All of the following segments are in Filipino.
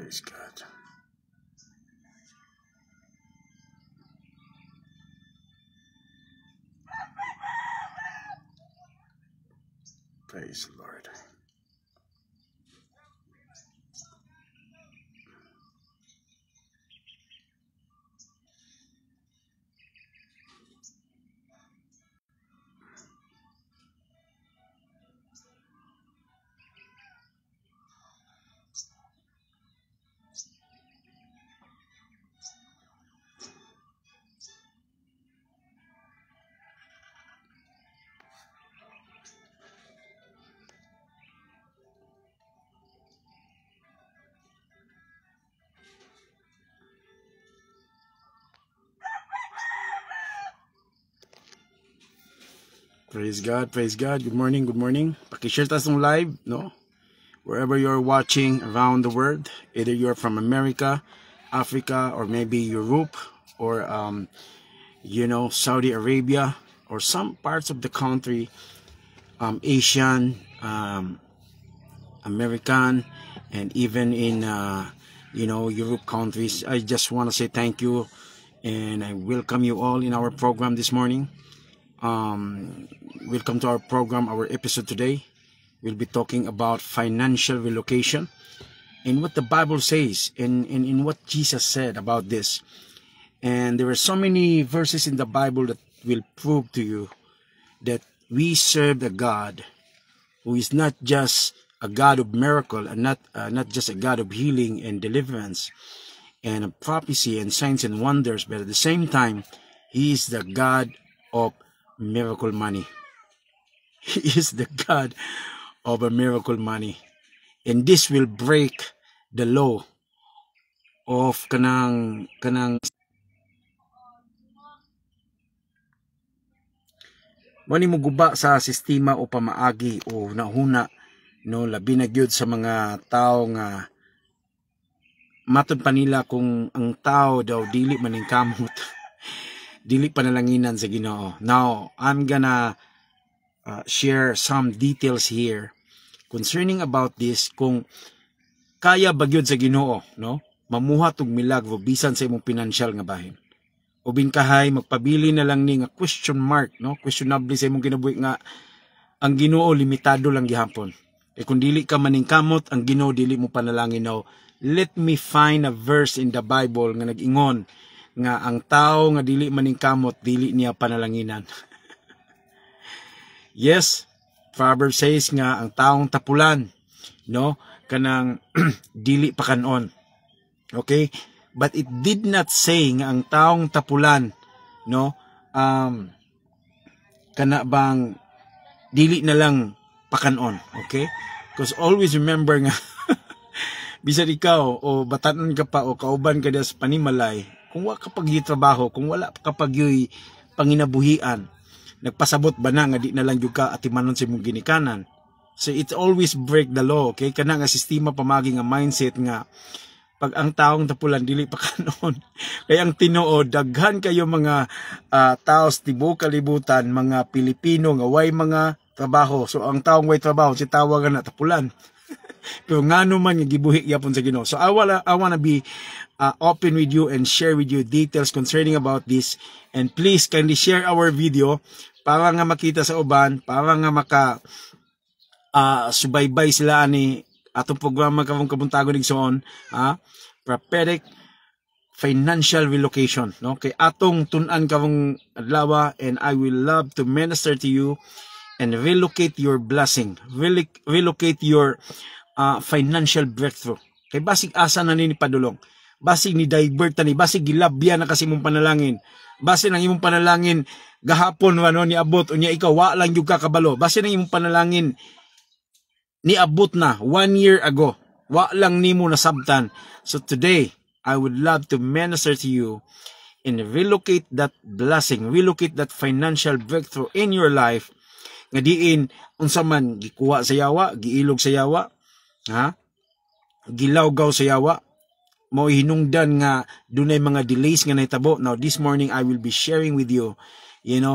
Praise God. Praise the Lord. Praise God, praise God. Good morning, good morning. Pakishare tas ng live, no? Wherever you're watching around the world, either you're from America, Africa, or maybe Europe, or Saudi Arabia, or some parts of the country, Asian, American, and even in Europe countries. I just want to say thank you, and I welcome you all in our program this morning. Welcome to our program, our episode today. We'll be talking about financial relocation and what the Bible says and what Jesus said about this. And there are so many verses in the Bible that will prove to you that we serve a God who is not just a God of miracle and not just a God of healing and deliverance and prophecy and signs and wonders, but at the same time, He is the God of miracle money. He is the God of a miracle money. And this will break the law of kanang mani mo guba sa sistema o pamaagi o nahuna, no, labi na gyud sa mga tao nga matod pa nila kung ang tao daw dili maning kamot dili panalanginan sa Ginoo. Now I'm gonna share some details here concerning about this, kung kaya ba gyud sa Ginoo, no, mamuhat og milagro bisan sa imong financial nga bahin. Ubin kahay magpabili na lang ni nga question mark, no, questionable sa imong kinabuhi nga ang Ginoo limitado lang gihapon. E kung dili ka maningkamot, ang Ginoo dili mo panalangin. Now, let me find a verse in the Bible nga nag-ingon nga ang tao nga dili maningkamot dili niya panalanginan. Yes, Proverbs says nga ang taong tapulan, no, kanang dili pa kanon. Okay? But it did not say nga ang taong tapulan, no, kana bang dili na lang pakanon. Okay? Because always remember nga bisan ikaw o batanon ka pa o kauban ka sa panimalay, kung wala ka pagyitrabaho, kung wala ka pagyoy panginabuhian, nagpasabot ba na nga di na lang yung ka atimanon sa imong ginikanan. So it always break the law. Okay? Kana nga sistema pamagi nga mindset nga pag ang taong tapulan dili pa kanon. Kaya ang tinuod, daghan kayo mga tao sa tibuok kalibutan, mga Pilipino nga way mga trabaho. So ang taong way trabaho si tawagan na tapulan. Pero ngano man nga gibuhi gyapon sa Ginoo. So I wanna be open with you and share with you details concerning about this. And please kindly share our video para nga makita sa uban, para nga maka subaybay sila ani atong programa kavong kabuntagon igsoon, prophetic financial relocation, no, kay atong tun-an kavong adlaw, and I will love to minister to you and relocate your blessing, relocate your financial breakthrough. Kay basig asa na ni padulong, basig ni divert ni, basig gilabya na kasi mong panalangin, basig nang imong panalangin gahapon wano ni abot unya ikaw wa lang jud ka kabalo, basig nang imong panalangin ni abot na 1 year ago, wa lang nimo nasabtan. So today I would love to minister to you and relocate that blessing, relocate that financial breakthrough in your life nga diin unsa man gikuha sa yawa, giilog sa yawa, gilawgaw sa yawa, mao hinungdan nga dunay mga delays nga nahitabo. Now this morning I will be sharing with you, in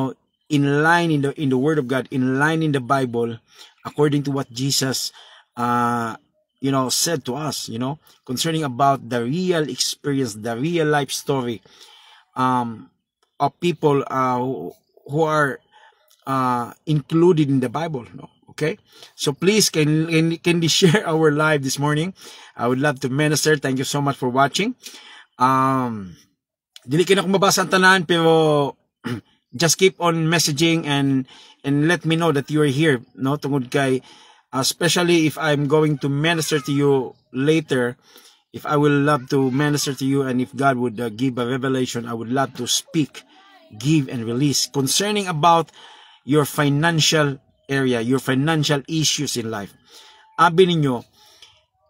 line in the Word of God, in line in the Bible, according to what Jesus said to us, concerning about the real experience, the real life story of people who are included in the Bible. No? Okay? So please, can you share our live this morning? I would love to minister. Thank you so much for watching. Dili kina ko mabasa ang tanan, pero just keep on messaging and let me know that you are here. No? Tungod kay, especially if I'm going to minister to you later, if I will love to minister to you, and if God would give a revelation, I would love to speak, give, and release concerning about your financial area, your financial issues in life. Abi ninyo,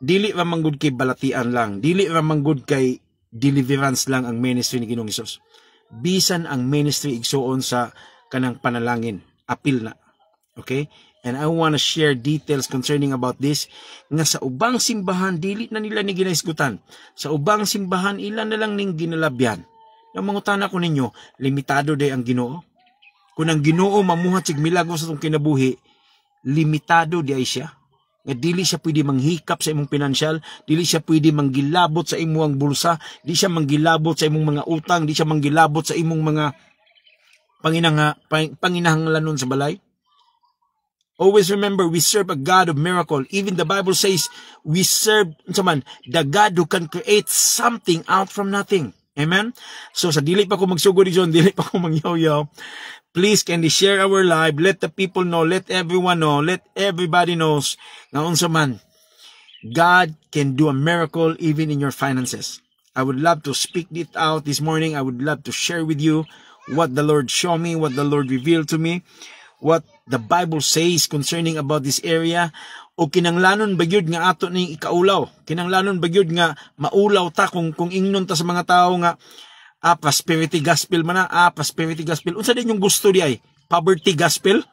dili ra manggod kay balatian lang, dili ra manggod kay deliverance lang ang ministry ni Ginoong Hesus. Bisan ang ministry igsuon sa kanang panalangin, apil na. Okay? And I want to share details concerning about this, nga sa ubang simbahan, dili na nila ni ginaisgutan. Sa ubang simbahan, ilan na lang ning ginalabyan. Yung mangutana ko ninyo, limitado day ang Ginoo. Kung ang Ginoo mamuhat sig milagro sa itong kinabuhi, limitado di ay siya. Nga dili siya pwede manghikap sa imong pinansyal, dili siya pwede manggilabot sa imong bulsa, dili siya manggilabot sa imong mga utang, dili siya manggilabot sa imong mga panginahanglanon sa balay. Always remember, we serve a God of miracle. Even the Bible says, we serve the God who can create something out from nothing. Amen? So, sa dili pa ko magsugod dito, dili pa ko mangyaw-yaw, please, can you share our live? Let the people know, let everyone know, let everybody knows, nga unsa man, God can do a miracle even in your finances. I would love to speak it out this morning. I would love to share with you what the Lord showed me, what the Lord revealed to me, what the Bible says concerning about this area, o kinanglanon bagyod nga ato ning ikaulaw, kinanglanon bagyod nga maulaw ta kung ingnon ta sa mga tao nga prosperity gospel man na, prosperity gospel. Unsa din yung gusto di ay? Poverty gospel?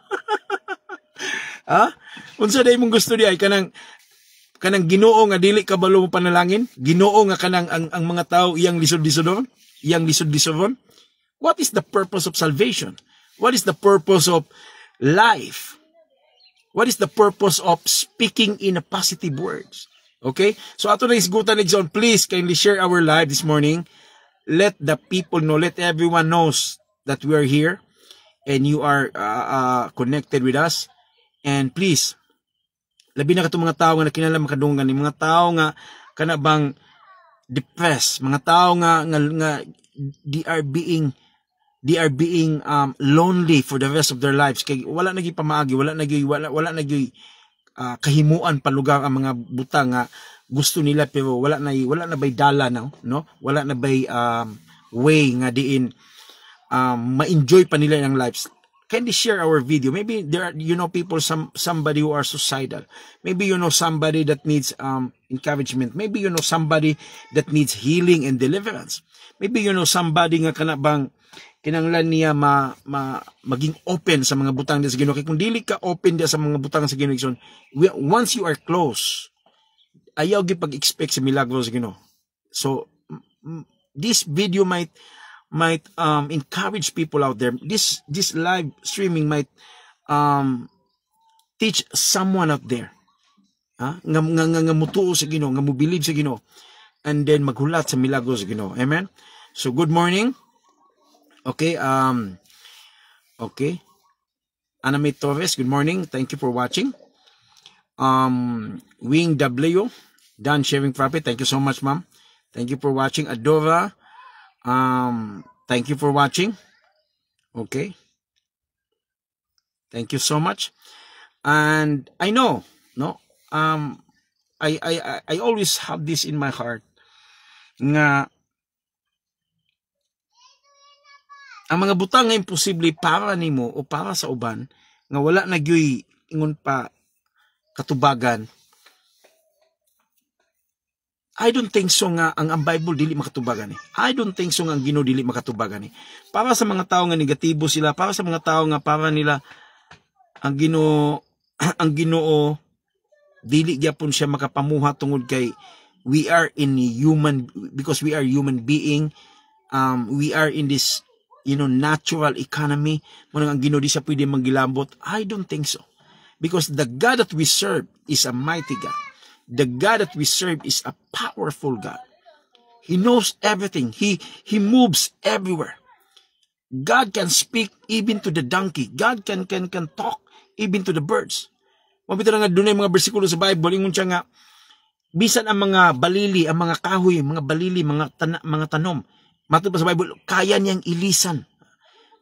Unsa din mong gusto di ay? Kanang Ginoo nga dili kabalo mo panalangin, Ginoo nga kanang ang mga tao iyang lisod-lisodon, What is the purpose of salvation? What is the purpose of life? What is the purpose of speaking in a positive words? Okay? So ato na isgutan exon, please kindly share our live this morning. Let the people know, let everyone knows that we are here and you are connected with us. And please, labi na katong mga tao nga nakinala makadungan, ni mga tao nga kanabang depressed, mga tao nga they are being lonely for the rest of their lives. Kay wala nagi pamaagi, wala nagi kahimuan palugar ang mga butang nga gusto nila, pero wala na bay dala no? Wala na bay way nga diin ma-enjoy pa nila ang lives. Can they share our video? Maybe there are, people, somebody who are suicidal. Maybe somebody that needs encouragement. Maybe somebody that needs healing and deliverance. Maybe somebody nga kanabang kinanglan niya maging open sa mga butang sa Ginoo. Kay kung dili ka open dia sa mga butang sa Ginoo, once you are close, ayaw gyud pag-expect sa milagro sa Ginoo. So this video might encourage people out there. This live streaming might teach someone out there nga mutuo sa Ginoo, nga mobilib sa Ginoo, and then maghulat sa milagro sa Ginoo. Amen. So good morning. Okay, okay. Aname Torres, good morning. Thank you for watching. Wing W, done sharing profit. Thank you so much, ma'am. Thank you for watching. Adora, thank you for watching. Okay. Thank you so much. And I know, I always have this in my heart nga ang mga butang nga imposible para nimo o para sa uban nga wala nagyoy ingon pa katubagan. I don't think so nga ang Bible dili makatubagan . I don't think so nga ang Ginoo dili makatubagan . Para sa mga tao nga negatibo sila, para sa mga tao nga para nila ang Ginoo dili gyapon siya makapamuha tungod kay we are in human, because we are human being, we are in this natural economy. Munang ang Ginoo di siya pwede manggilambot. I don't think so. Because the God that we serve is a mighty God. The God that we serve is a powerful God. He knows everything. He moves everywhere. God can speak even to the donkey. God can talk even to the birds. Mabito na nga doon mga bersikulo sa Bible, ingon siya nga, bisan ang mga balili, ang mga kahoy, mga balili, mga tanom, matod pa sa Bible, kaya niyang ilisan.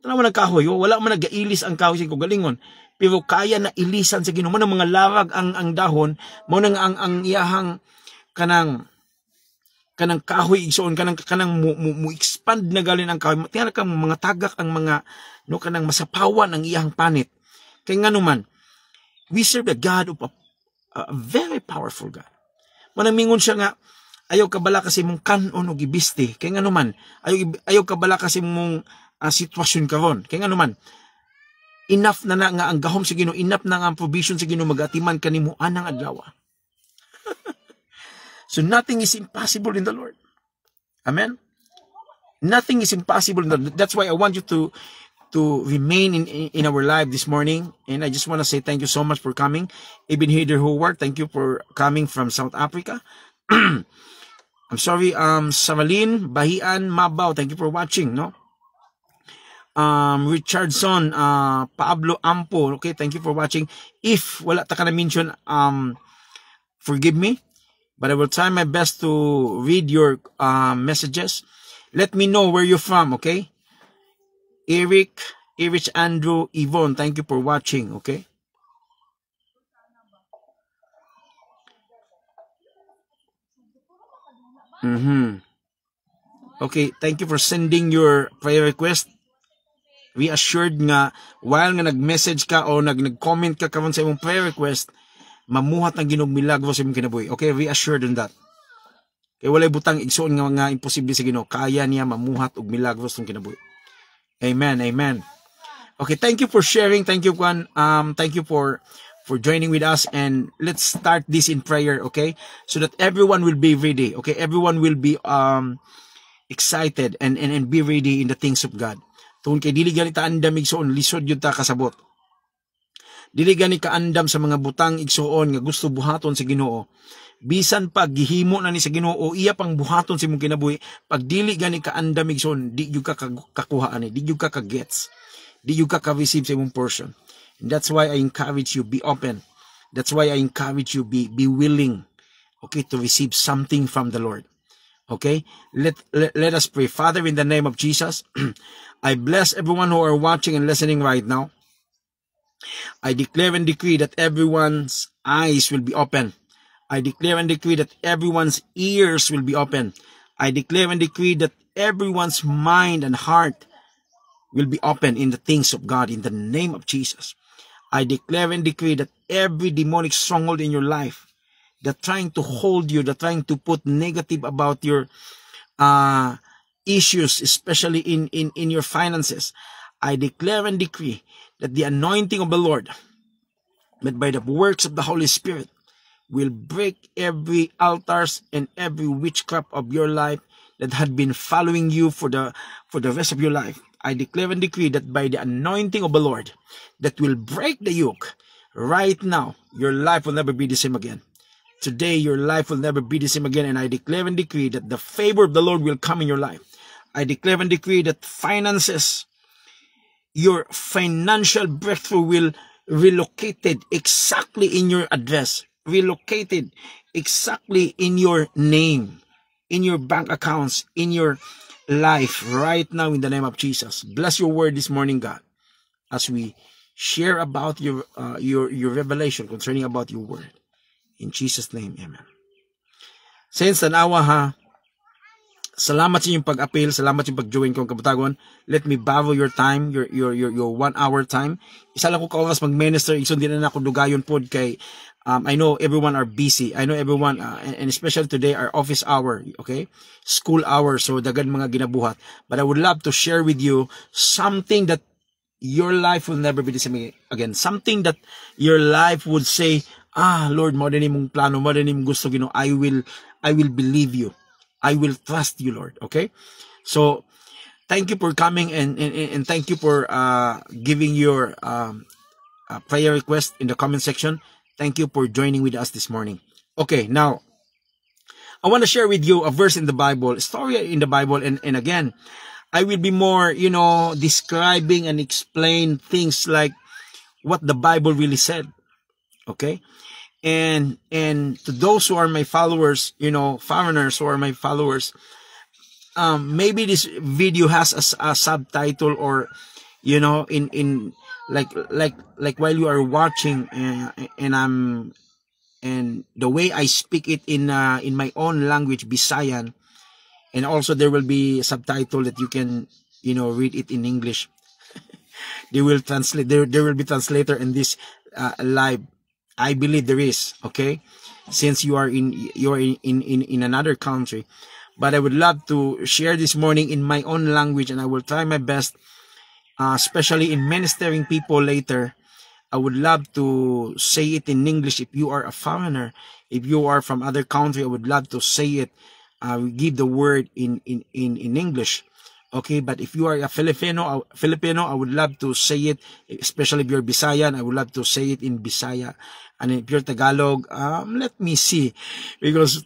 Tanaw man ang kahoy, wala man nag-ilis ang kahoy sa galingon, pero kaya na ilisan sa Ginoo. Man ang mga larag ang dahon, mo nang ang iyahang kanang kahoy igsoon kanang mo expand na galin ang kahoy. Tingala kang mga tagak ang mga no kanang masapawan ang iyahang panit. Kay ngano man, we serve the God of a very powerful God. Manang siya nga, ayaw kabala kasi mong kanon o gibiste. Kaya nga naman, ayaw kabala kasi mong sitwasyon karon. Kaya nga naman, enough na nga ang gahom sa Ginoo, enough na nga ang provision sa Ginoo, magatiman kanimo anang adlaw. So nothing is impossible in the Lord. Amen? Nothing is impossible in the Lord. That's why I want you to remain in our life this morning. And I just want to say thank you so much for coming. Ibn Hader Howard, thank you for coming from South Africa. I'm sorry, Samalin, Bahian, Mabaw, thank you for watching, no? Richardson, Pablo Ampo, okay, thank you for watching. If wala ta ka na mention, forgive me, but I will try my best to read your messages. Let me know where you're from, okay? Eric, Andrew, Yvonne, thank you for watching, okay? Okay, thank you for sending your prayer request. Reassured nga, while nga nag-message ka o nag-comment ka karon sa imong prayer request, mamuhat ang Ginoo milagro sa imong kinabuhi. Okay, reassured on that. Kaya walay butang igsoon nga mga imposible sa Ginoo, kaya niya mamuhat og milagro sa imong kinabuhi. Amen, amen. Okay, thank you for sharing. Thank you, Juan. Thank you for joining with us, and let's start this in prayer, okay? So that everyone will be ready, okay? Everyone will be excited and be ready in the things of God. Tungkol kay dili gani ta andam igsoon, lisod yun ta kasabot. Dili gani ka andam sa mga butang igsoon nga gusto buhaton sa Ginoo. Bisan pag gihimo na ni sa Ginoo, iya pang buhaton sa imong kinabuhi, pag dili gani ka andam igsoon, di gyud ka kakuha ani, di gyud ka gets, di gyud ka receive sa imong portion. And that's why I encourage you, be open. That's why I encourage you, be willing, okay, to receive something from the Lord. Okay, let us pray. Father, in the name of Jesus, I bless everyone who are watching and listening right now. I declare and decree that everyone's eyes will be open. I declare and decree that everyone's ears will be open. I declare and decree that everyone's mind and heart will be open in the things of God in the name of Jesus. I declare and decree that every demonic stronghold in your life that trying to hold you, that trying to put negative about your issues, especially in your finances, I declare and decree that the anointing of the Lord, that by the works of the Holy Spirit, will break every altars and every witchcraft of your life that had been following you for the rest of your life. I declare and decree that by the anointing of the Lord that will break the yoke right now, your life will never be the same again. Today, your life will never be the same again. And I declare and decree that the favor of the Lord will come in your life. I declare and decree that finances, your financial breakthrough will relocated exactly in your address, relocated exactly in your name, in your bank accounts, in your life right now in the name of Jesus. Bless your word this morning, God, as we share about your revelation concerning about your word. In Jesus' name, amen. Saints, tanawa ha. Salamat sa inyong pag-appeal, salamat sa inyong pag-join kong kabutagon. Let me borrow your time, your 1 hour time. Isa lang ko ka-oras mag-minister, isun din na ako dugayon pod kay I know everyone are busy. I know everyone, and especially today, our office hour, okay? School hour, so dagan mga ginabuhat. But I would love to share with you something that your life will never be the same again. Something that your life would say, Lord, mo din imong plano, mo din imong gusto, Ginoo. I will believe you. I will trust you, Lord. Okay? So, thank you for coming and thank you for giving your prayer request in the comment section. Thank you for joining with us this morning. Okay, now I want to share with you a verse in the Bible, a story in the Bible, and again, I will be more, describing and explain things like what the Bible really said. Okay? And to those who are my followers, foreigners who are my followers, maybe this video has a subtitle, or in like while you are watching, and the way I speak it in my own language, Bisayan, and also there will be a subtitle that you can read it in English. They will translate. There will be translator in this live. I believe there is. Okay, since you are in another country, but I would love to share this morning in my own language, and I will try my best, especially in ministering people later. I would love to say it in English. If you are a foreigner, if you are from other country, I would love to say it. Give the word in English. Okay, but if you are a Filipino, I would love to say it, especially if you're Bisayan, I would love to say it in Bisaya. And if you're Tagalog, let me see, because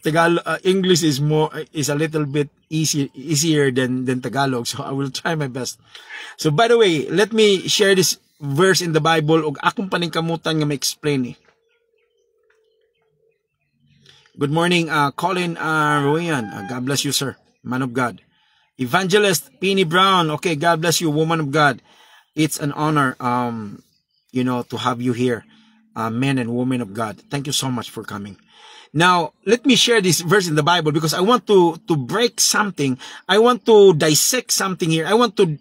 English is a little bit easier than Tagalog, so I will try my best. So by the way, let me share this verse in the Bible, og akong paningkamutan nga ma-explain eh. Good morning, Colin Royan. God bless you, sir, man of God. Evangelist Penny Brown. Okay, God bless you, woman of God. It's an honor, to have you here, men and women of God. Thank you so much for coming. Now, let me share this verse in the Bible, because I want to break something. I want to dissect something here. I want to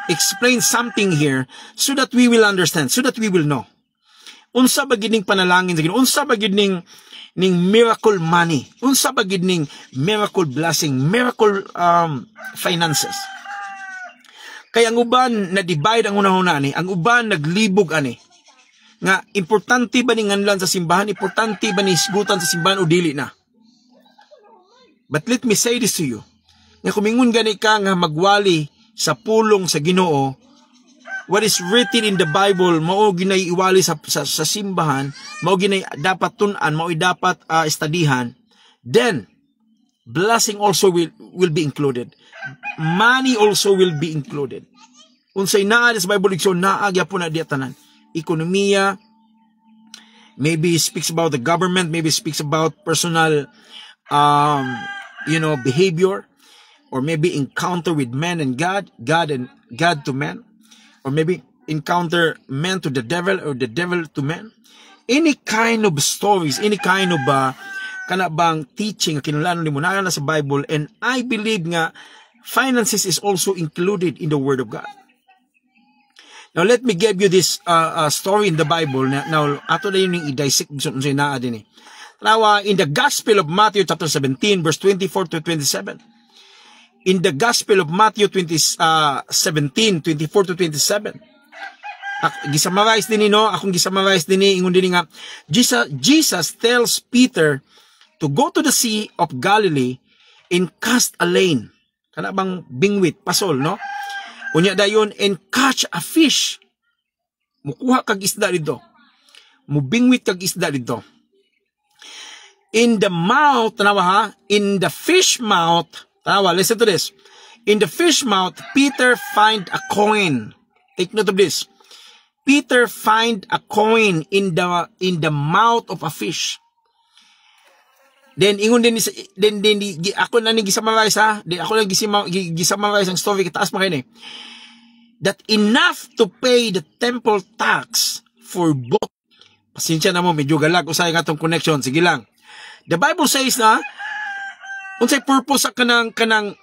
explain something here so that we will understand, so that we will know. Unsa ba gid ning panalangin sa Ginoo? Unsa ba gid ning miracle money? Unsa ba gid ning miracle blessing, miracle finances? Kaya ang uban na divide ang una-una ni, ang uban naglibog ani. Nga importante ba ning nganlan sa simbahan? Importante ba ni isgutan sa simbahan o dili na? But let me say this to you. Nga kumingon gani ka nga magwali sa pulong sa Ginoo, what is written in the Bible, mao ginay iwali sa simbahan, mao ginay dapat tun-an, mao dapat studihan, then blessing also will be included. Money also will be included. Unsay naa sa Bible diksyon, naa gyapon na diatanan. Ekonomiya, maybe speaks about the government, maybe speaks about personal behavior, or maybe encounter with man and God to man, or maybe encounter man to the devil, or the devil to man. Any kind of stories, any kind of kanabang teaching kinahanglan nimo na sa Bible, and I believe nga finances is also included in the Word of God. Now let me give you this story in the Bible. Now ato na yung i-dissect unsay naa din eh. Now in the Gospel of Matthew chapter 17 verse 24 to 27. In the Gospel of Matthew 17, 24 to 27. Gisummarize din akong gisummarize din ingon din nga Jesus tells Peter to go to the Sea of Galilee and cast a line. Kana bang bingwit, pasol, no? Unya dayon, and catch a fish. Mukuha kag isda dito. Mubingwit kag isda dito. In the mouth, tanawa ha, in the fish mouth, tanawa, listen to this. In the fish mouth, Peter find a coin. Take note of this. Peter find a coin in the mouth of a fish. Then ingon din ako na ni gisummarize ha. Then ako lang gisummarize ang story kitaas pa kini. That enough to pay the temple tax for both. Pasensya na mo, medyo galag usay nga tong connection. Sige lang. The Bible says na unsay purpose sa kanang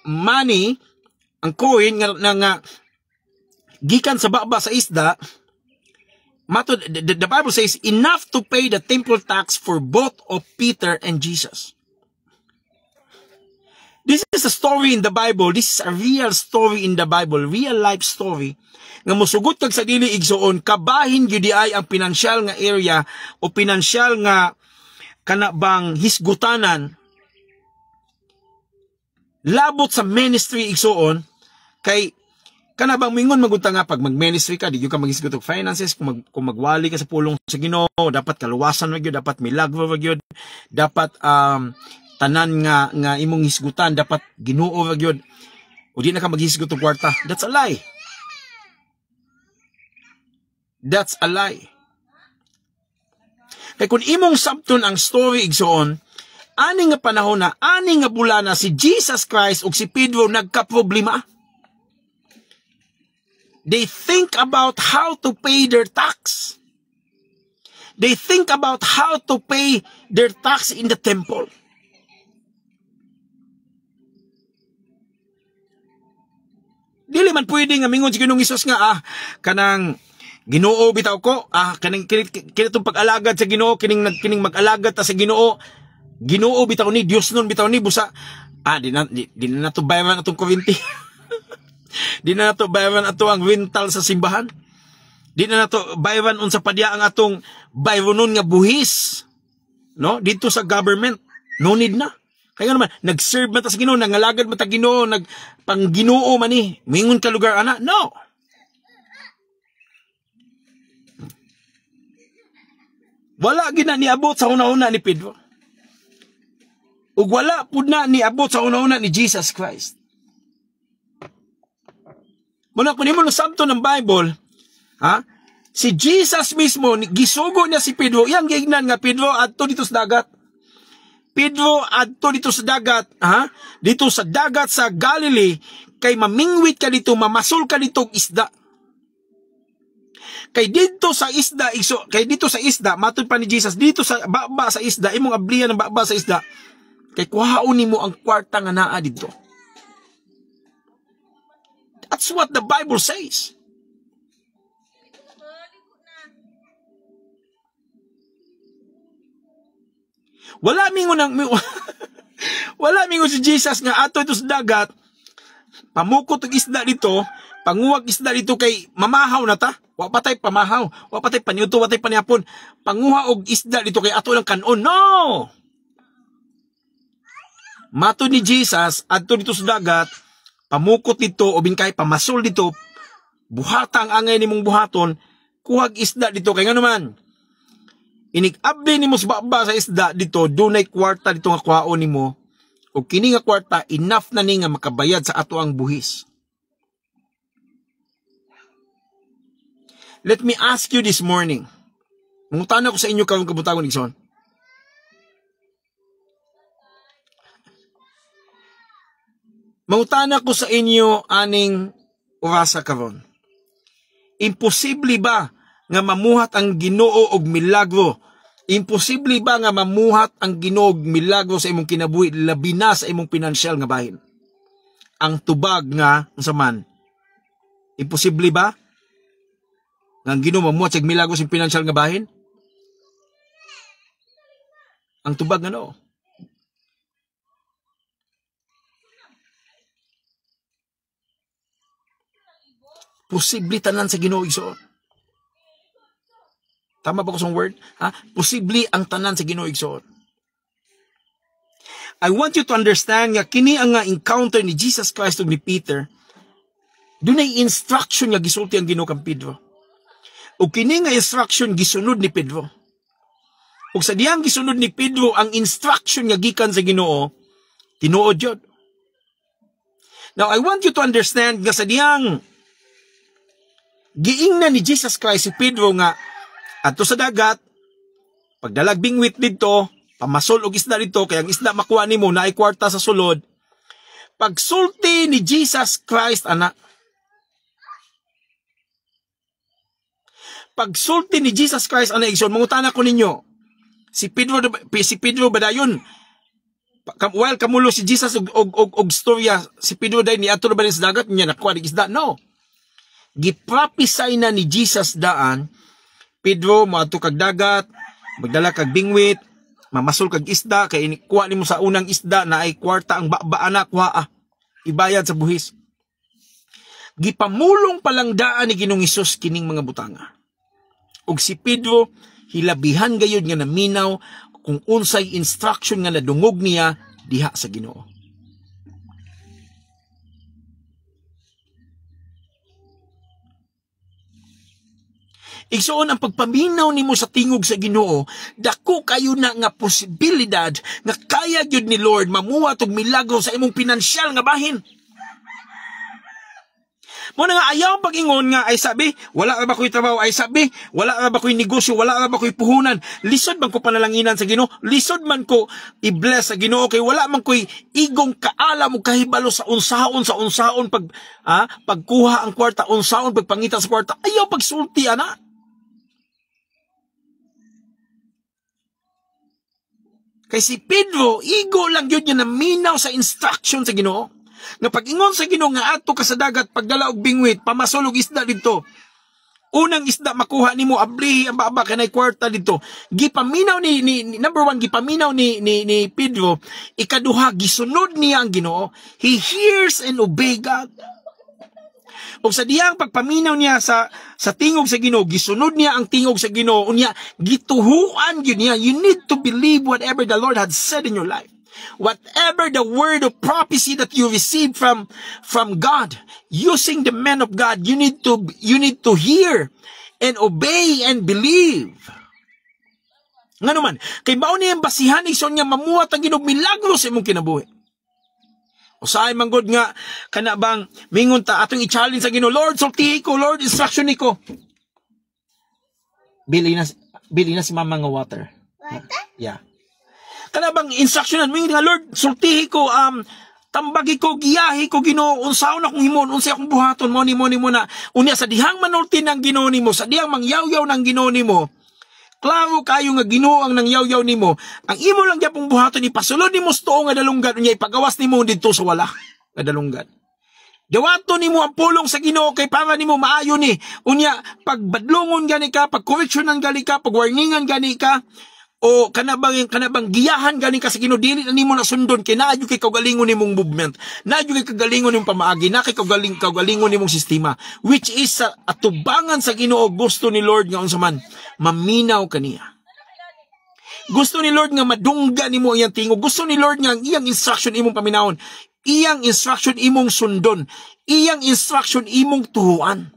money, ang coin nga gikan sa baba sa isda. The Bible says enough to pay the temple tax for both of Peter and Jesus. This is a story in the Bible. This is a real story in the Bible, real life story. Nga musugot kag sa dili igsoon, kabahin gyud ay ang financial nga area o financial nga kanabang hisgutanan. Labot sa ministry igsoon kay Kana bang mingon magunta nga pag mag-ministry ka, di ka mag-isgot og finances, kung magwali ka sa pulong sa Ginoo, dapat kaluwasan wa gyud, dapat milagro wa gyud, dapat tanan nga imong hisgutan dapat Ginoo wa gyud. O di na ka maghisgot og kwarta. That's a lie. That's a lie. Kaya kung imong sabton ang story igsoon, ani nga panahon na, ani nga bulana si Jesus Christ ug si Pedro nagka-problema. They think about how to pay their tax. They think about how to pay their tax in the temple. Dili man pwede nga mingon si Ginoong Hesus nga kanang Ginoo bitaw ko, kanang kinitong pag-alagad sa Ginoo, kining mag-alagad ta sa Ginoo. Ginoo bitaw ni, Dios nun bitaw ni, busa di na to bayaran atong kuryente. Di na nato bayaran ato ang rental sa simbahan. Di na nato bayaran unsa padya ang atong bayronon nga buhis. No? Dito sa government, no need na. Kaya naman, nag-serve man ta sa Ginoo, nangalagad man ta Ginoo, pang Ginoo man ni. Mingon ka lugar ana? No. Wala gina niabot sa una-una ni Pedro. Ug wala pud na niabot sa una-una ni Jesus Christ. Muna kung mo sabto ng Bible, si Jesus mismo, gisugo niya si Pedro, iyang gignan nga, Pedro, adto dito sa dagat. Pedro, adto dito sa dagat, dito sa dagat sa Galilee, kay mamingwit ka dito, mamasol ka dito isda. Kay dito sa isda, matod pa ni Jesus, dito sa baba sa isda, imong ablihan ng baba sa isda, kay kuhaon nimo ang kwarta nga naa dito. That's what the Bible says. Wala mingon si Jesus nga ato ito sa dagat, pamukot og isda dito, panguwag isda dito kay mamahaw na ta. Wa patay pamahaw, wa patay panyuto, wa patay panyapon. Panguha og isda dito kay ato lang kanon. No! Mato ni Jesus adto dito sa dagat, pamukot dito o binkay pamasol dito, buhatang angay nimong buhaton, kuhag isda dito kay ngano man. Inig-abli nimo sa baba sa isda dito, dunay kwarta dito nga kuhaon nimo. O kini nga kwarta enough na ni nga makabayad sa ato ang buhis. Let me ask you this morning. Mungutana ko sa inyo karong kabutagon igsoon. Mangutana ko sa inyo aning orasa karon. Imposible ba nga mamuhat ang Ginoo og milagro? Imposible ba nga mamuhat ang Ginoo og milagro sa imong kinabuhi labi na sa imong pinansyal nga bahin? Ang tubag nga unsa man? Imposible ba nga ang Ginoo mamuhat sa milagro sa pinansyal nga bahin? Ang tubag nga no. Posible tanan sa Ginoo igsoon. Tama ba ko sa word? Posible ang tanan sa Ginoo igsoon. I want you to understand nga kini ang encounter ni Jesus Christ ug ni Peter. Dunay instruction nga gisulti ang Ginoo kang Pedro. Ug kini nga instruction gisunod ni Pedro. Ug sa diyang gisunod ni Pedro ang instruction nga gikan sa Ginoo, tinuod yun. Now I want you to understand nga sa diyang giingnan ni Jesus Christ si Pedro nga adto sa dagat, pagdalag bingwit dito, pamasol og isda dito, kaya ang isda makuha nimo na ay kwarta sa sulod. Pagsulti ni Jesus Christ, pagsulti ni Jesus Christ, igsoon, mangutana ko ninyo, si Pedro ba dayon? While kamulo si Jesus og storya, si Pedro dayon ni ato ba sa dagat niya nakuha ng isda? No. Giprophesy na ni Jesus daan, Pedro, moadto kag dagat, magdala kag bingwit, mamasol kag isda, kay kuha nimo sa unang isda na ay kwarta ang baba na kuha, ibayad sa buhis. Gipamulong palang daan ni Ginoong Hesus kining mga butanga. Ug si Pedro, hilabihan gayud nga naminaw kung unsay instruction nga nadungog niya diha sa Ginoo. Igsoon ang pagpaminaw nimo sa tingog sa Ginoo, dako kayo na nga posibilidad nga kaya gyud ni Lord mamuhat og milagro sa imong pinansyal nga bahin. Mo nga ayaw pag-ingon nga ay sabi, wala ra ba ko'y trabaho, ay sabi, wala ra ba ko'y negosyo, wala ra ba ko'y puhunan. Lisod man ko panalanginan sa Ginoo, lisod man ko i-bless sa Ginoo, kay wala man ko'y igong kaalam o kahibalo sa unsaon pagkuha ang kwarta, unsaon pagpangita sa kwarta. Ayaw pagsulti ana. Kay si Pedro, igo lang yun niya na minaw sa instruction sa Ginoo. Nga pag-ingon sa Ginoo nga ato ka sa dagat, pagdala og bingwit, pamasulog isda dito. Unang isda makuha nimo abli ang baba kanay kwarta dito. Gipaminaw ni number 1, gipaminaw ni Pedro. Ikaduha, gisunod niya ang Ginoo. He hears and obey God. O sa diyang pagpaminaw niya sa tingog sa Ginoo, gisunod niya ang tingog sa Ginoo, unya gituhuan yun niya. You need to believe whatever the Lord had said in your life. Whatever the word of prophecy that you received from God, using the men of God, you need to hear and obey and believe. Nga naman, kay mao niyang basihan ison nga mamuhat ang Ginoo milagro sa imong kinabuhi. Usahay manggod nga kana bang mingon ta atong i-challenge sa Ginoo, Lord sultihi ko, Lord instruction niko. Bili na si mama nga water. Yeah. Kana bang instructionan mo nga, Lord sultihi ko, tambagi ko, giyahi ko Ginoo, unsaon akong himon, unsay akong buhaton mo ni na unya sa dihang manulti ng Ginoo nimo, sa dihang mangyaw-yaw ng Ginoo nimo. Klaro kayo nga Ginoo ang nangyaw-yaw nimo. Ang imo lang gyapong buhaton ni pasulod nimo sa tuo nga dalunggan, unya ipagawas nimo didto sa wala nga dalunggan. Gawato nimo ang pulong sa Ginoo kay para nimo maayo ni. Unya pagbadlongon gani ka, pagcorrectionan gani ka, pagwarningan gani ka, o kanabang giyahan gani ka sa Ginoo, dili na nimo nasundon kay naadyo kay kaugalingon nimong movement, naadyo kay kaugalingon nimong pamaagi, na kay kaugalingon nimong sistema, which is sa atubangan sa Ginoo. Gusto ni Lord nga unsa man maminaw kaniya. Gusto ni Lord nga madungga nimo iyang tingog. Gusto ni Lord nga iyang instruction imong paminawon, iyang instruction imong sundon, iyang instruction imong tuhuan.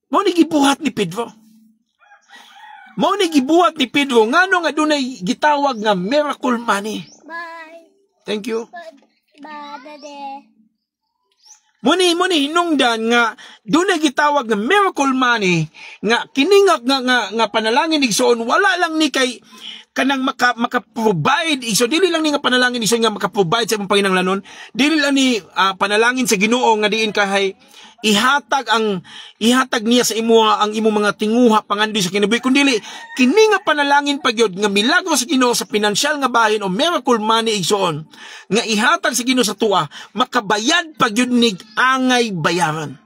Mo ni gibuhat ni Pedro. Mao ni gibuhat ni Pedro ngano nga dunay gitawag nga miracle money. Bye. Thank you. Bye, Daddy. Muni hinungdan nga dunay gitawag nga miracle money nga kiningak nga panalangin igsoon, wala lang ni kay kanang maka-provide igsoon, dili lang ni nga panalangin igsoon nga maka-provide sa imong panginahanglanon, dili lang ni panalangin sa Ginoo nga diin kahay ihatag niya sa imo ang imong mga tinguha pangandoy sa kinabuhi, kundi kini nga panalangin pagyod nga milagro sa Ginoo sa pinansyal nga bahin o miracle money igsoon nga ihatag sa Ginoo sa tuwa, makabayad pagyod nig angay bayaran.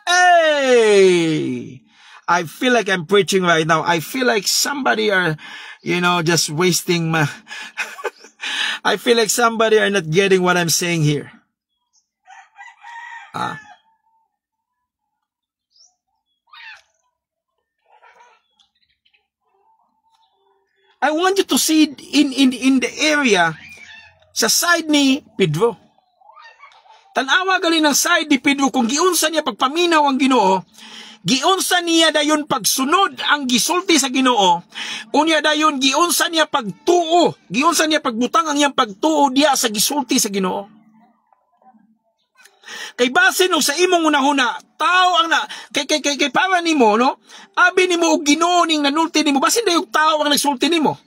Hey, I feel like I'm preaching right now. I feel like somebody are just wasting my I feel like somebody are not getting what I'm saying here. I want you to see in the area sa side ni Pedro. Tanawa gali ng side ni Pedro kung giunsa niya pagpaminaw ang Ginoo, giunsa niya dayon pagsunod ang gisulti sa Ginoo, unya dayon giunsa niya pagtuo, giunsa niya pagbutang ang iyang pagtuo diya sa gisulti sa Ginoo. Kay base no sa imong unahuna, tao ang kay para nimo, no? Abi nimo og Ginoo ning nanulti nimo, basin dayon tao ang nagsulti nimo.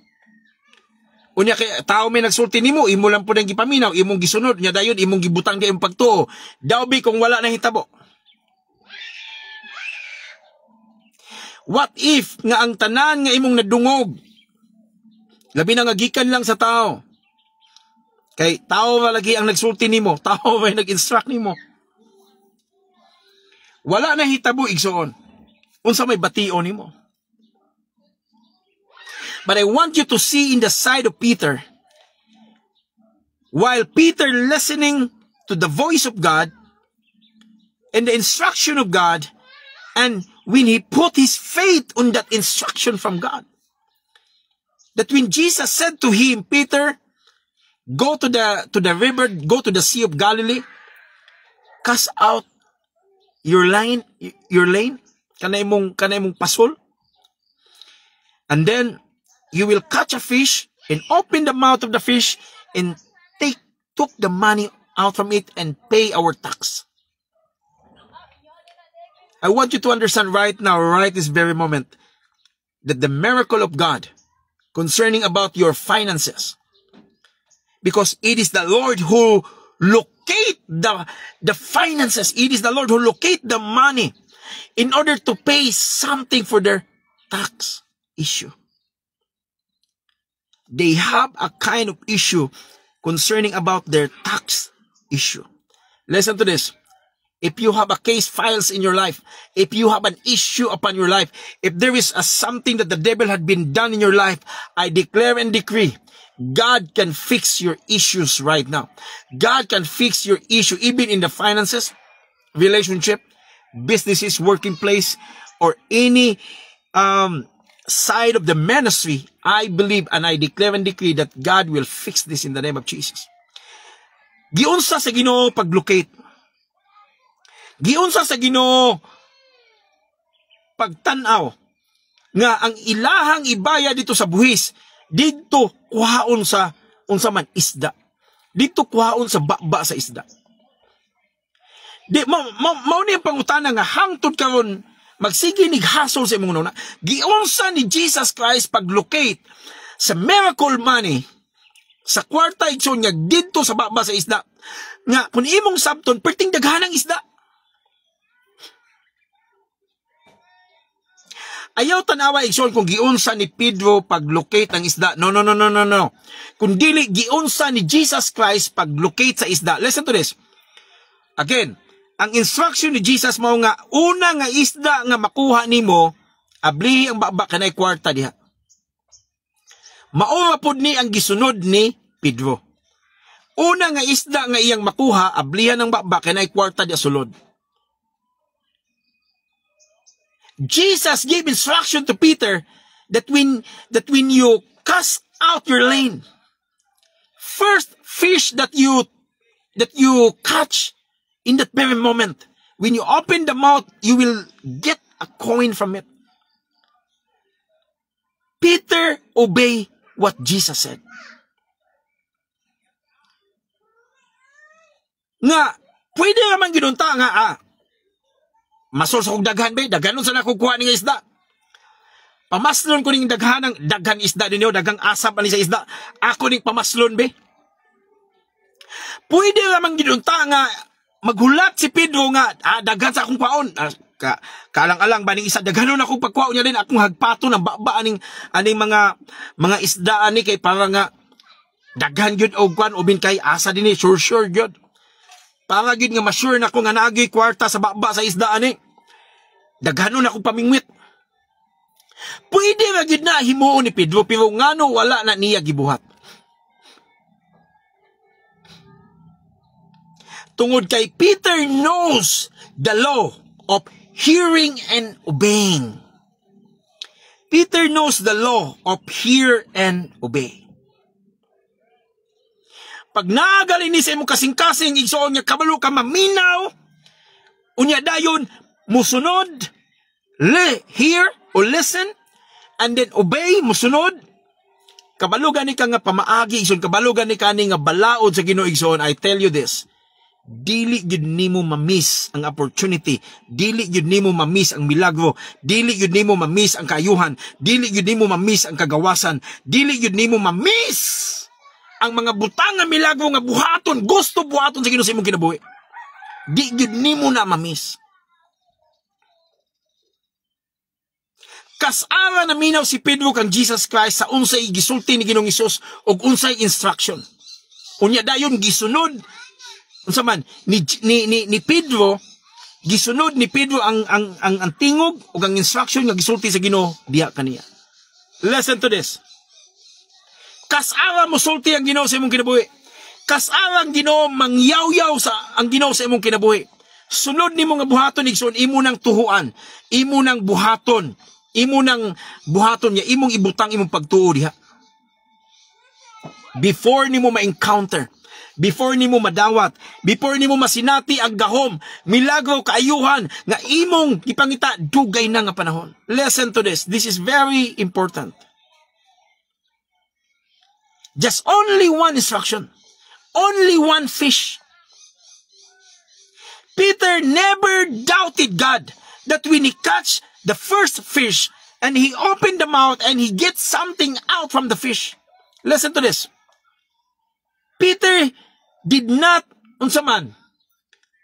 Unya kay tao may nagsulti nimo, imo lang pud ang gipaminaw, imong gisunod, nya dayon imong gibutang di imong pagtuo. Dawbi kung wala na hitabo. What if nga ang tanan nga imong nadungog, labi na nga gikan lang sa tao, kay tao lagi ang nagsulti nimo, tao may nag-instruct nimo, wala na hitabo igsoon, unsa may bation nimo. But I want you to see in the side of Peter, while Peter listening to the voice of God and the instruction of God, and when he put his faith on that instruction from God, that when Jesus said to him, Peter, go to the river, go to the Sea of Galilee, cast out your lane, kanay mong pasol. And then, you will catch a fish and open the mouth of the fish and took the money out from it and pay our tax. I want you to understand right now, right this very moment, that the miracle of God concerning about your finances, because it is the Lord who locate the finances. It is the Lord who locate the money in order to pay something for their tax issue. They have a kind of issue concerning about their tax issue. Listen to this. If you have a case files in your life, if you have an issue upon your life, if there is something that the devil had been done in your life, I declare and decree, God can fix your issues right now. God can fix your issue, even in the finances, relationship, businesses, working place, or any side of the ministry. I believe and I declare and decree that God will fix this in the name of Jesus. Giunsa sa Ginoo paglocate. Giunsa sa Ginoo pagtanaw nga ang ilahang ibaya dito sa buhis, dito kuhaon sa unsa man isda. Dito kuhaon sa baba sa isda. Di mao ni ang pangutana nga hangtod karon magsige nig hasol sa imong nuna. Giunsa ni Jesus Christ paglocate sa miracle money sa kwarta igsoon nga dito sa baba sa isda. Nga kun imong sabton perting daghanang isda. Ayaw tanawa igsoon kung giunsa ni Pedro paglocate ng isda. No. Kung dili giunsa ni Jesus Christ paglocate sa isda. Listen to this. Again, ang instruction ni Jesus mao nga una nga isda nga makuha nimo, ablihi ang baba kanay kwarta diha. Mao pod ni ang gisunod ni Pedro. Una nga isda nga iyang makuha, ablihan ang baba kanay kwarta diha sulod. Jesus gave instruction to Peter that when you cast out your line, first fish that you catch in that very moment, when you open the mouth, you will get a coin from it. Peter obey what Jesus said. Nga, pwede naman ginunta nga, masol sa kong daghan ba? Daghanon sa nakukuha ni isda. Pamaslon ko ning daghang isda ninyo, daghang asap ani sa isda. Ako ning pamaslon ba? Pwede naman ginunta nga maghulat si Pedro nga, daghan sa akong kwaon. Kalang-alang ba ning isa, daghanon akong pagkwaon niya din, akong hagpato ng baba aning mga isda ani kay para nga daghan gyud og kwan ubin kay asa dinhi sure gyud. Para gid nga ma-sure na ko nga naagi kwarta sa baba sa isda ani. Daghanon ako pamingwit. Pwede ra gid na himuon ni Pedro pero ngano wala na niya gibuhat. Tungod kay Peter knows the law of hearing and obeying. Peter knows the law of hear and obey. Pag naagali ni sa imong kasing-kasing, igsoon nga kabalo ka maminaw, unya dayon, musunod, hear or listen, and then obey, musunod, kabalo gani ka nga pamaagi, igsoon, kabalo gani ka nga balaod sa Ginoo igsoon. I tell you this, dili yun nimo mamiss ang opportunity, dili yun nimo mamiss ang milagro, dili yun nimo mamiss ang kaayuhan, dili yun nimo mamiss ang kagawasan, dili yun nimo mamiss ang mga butang nga milagro nga buhaton, gusto buhaton sa Ginoo sa imong kinabuhi. Di gyud nimo na mamiss. Kasara na minaw si Pedro kang Jesus Christ sa unsay gisulti ni Ginoong Hesus og unsay instruction. Unya dayon gisunod unsa man ni Pedro, gisunod ni Pedro ang tingog ug ang instruction nga gisulti sa Ginoo diha kaniya. Listen to this. Kasara mo sulti ang Ginoo sa imong kinabuhi. Kasara ang Ginoo mangyaw-yaw sa ang Ginoo sa imong kinabuhi. Sunod nimo nga buhaton igsoon, imo nang tuhuan, imo nang buhaton, niya, imong ibutang imong pagtuo diha. Before nimo ma-encounter, before nimo madawat, before nimo masinati ang gahom, milagro kaayuhan nga imong gipangita dugay na nga panahon. Listen to this. This is very important. Just only one instruction. Only one fish. Peter never doubted God that when he catch the first fish and he opened the mouth and he gets something out from the fish. Listen to this. Peter did not, unsa man,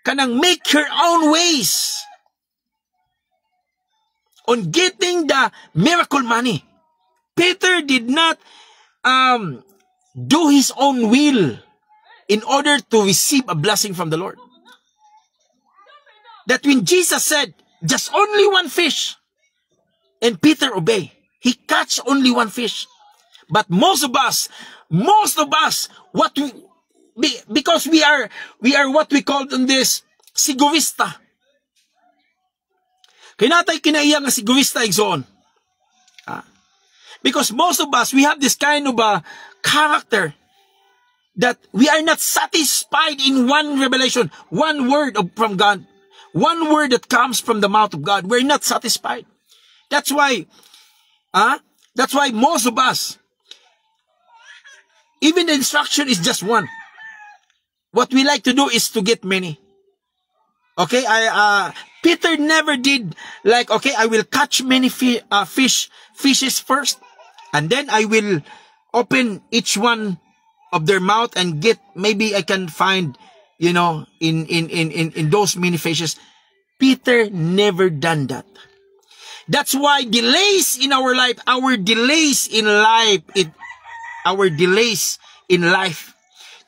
kanang make her own ways on getting the miracle money. Peter did not do his own will in order to receive a blessing from the Lord. That when Jesus said, just only one fish, and Peter obeyed, he catch only one fish. But most of us, because we are what we call in this, sigurista. Kinatay kinaiya nga sigurista igsoon. Because most of us, we have this kind of a character that we are not satisfied in one revelation, one word from God, one word that comes from the mouth of God. We're not satisfied. That's why most of us, even the instruction is just one. What we like to do is to get many. Okay, Peter never did like, okay, I will catch many fishes first, and then I will open each one of their mouth and get, maybe I can find, you know, in those many fishes. Peter never done that. That's why delays in our life, our delays in life,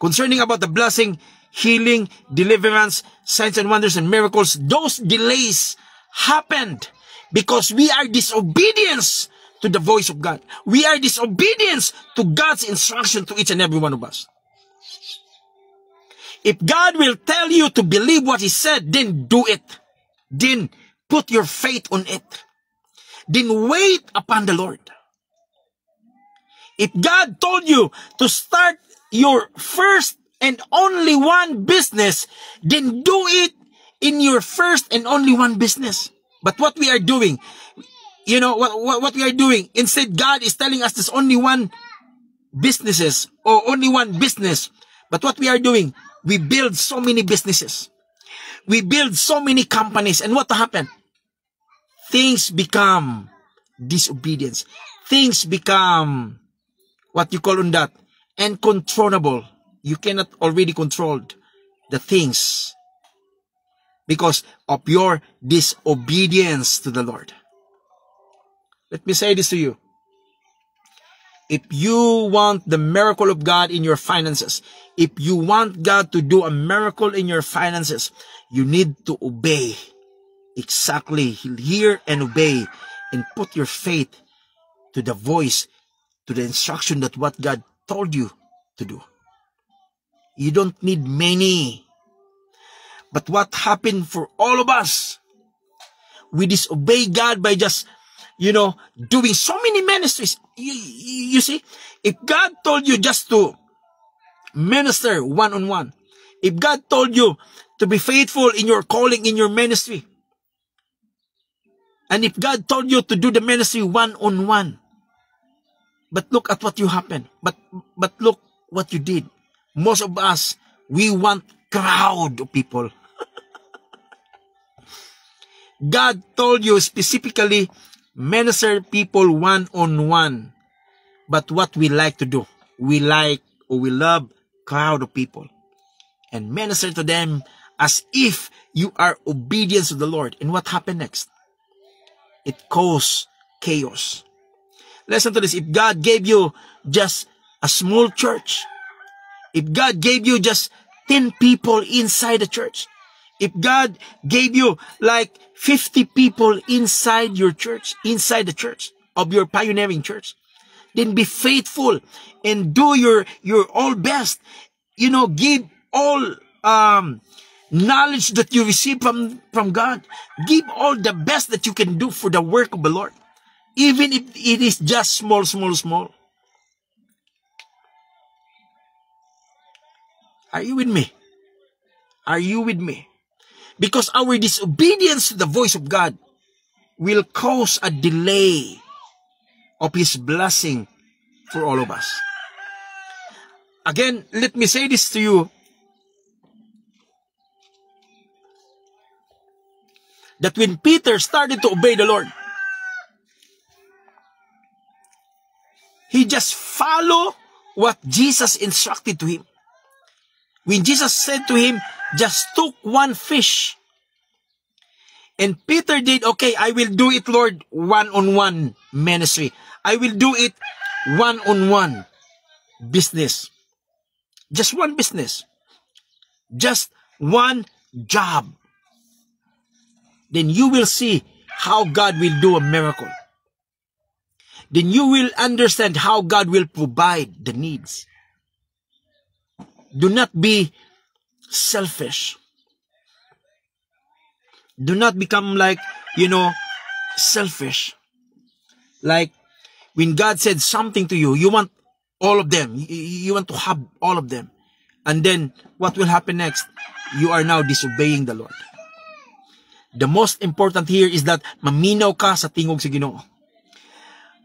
concerning about the blessing, healing, deliverance, signs and wonders and miracles, those delays happened because we are disobedience to the voice of God. We are disobedience to God's instruction to each and every one of us. If God will tell you to believe what He said, then do it. Then put your faith on it. Then wait upon the Lord. If God told you to start your first and only one business, then do it in your first and only one business. But what we are doing, you know, what we are doing, instead God is telling us there's only one businesses or only one business. But what we are doing, we build so many businesses. We build so many companies. And what happened? Things become disobedience. Things become, what you call on that, uncontrollable. You cannot already control the things because of your disobedience to the Lord. Let me say this to you. If you want the miracle of God in your finances, if you want God to do a miracle in your finances, you need to obey. Exactly. Hear and obey and put your faith to the voice, to the instruction that what God told you to do. You don't need many. But what happened for all of us? We disobey God by just, you know, doing so many ministries. You see, if God told you just to minister one-on-one, if God told you to be faithful in your calling, in your ministry, and if God told you to do the ministry one-on-one, but look at what you happened. But look what you did. Most of us, we want crowd of people. God told you specifically, minister people one-on-one. But what we like to do, we like or we love crowd of people. And minister to them as if you are obedient to the Lord. And what happened next? It caused chaos. Listen to this. If God gave you just a small church, if God gave you just 10 people inside the church, if God gave you like 50 people inside your church, inside the church of your pioneering church, then be faithful and do your all best. You know, give all knowledge that you receive from God. Give all the best that you can do for the work of the Lord. Even if it is just small. Are you with me? Are you with me? Because our disobedience to the voice of God will cause a delay of His blessing for all of us. Again, let me say this to you, that when Peter started to obey the Lord, he just followed what Jesus instructed to him. When Jesus said to him, just took one fish. And Peter did, okay, I will do it, Lord, one-on-one ministry. I will do it one-on-one business. Just one business. Just one job. Then you will see how God will do a miracle. Then you will understand how God will provide the needs. Do not be selfish. Do not become like, selfish. Like, when God said something to you, you want all of them. You want to have all of them. And then, what will happen next? You are now disobeying the Lord. The most important here is that maminaw ka sa tingog sa Ginoo.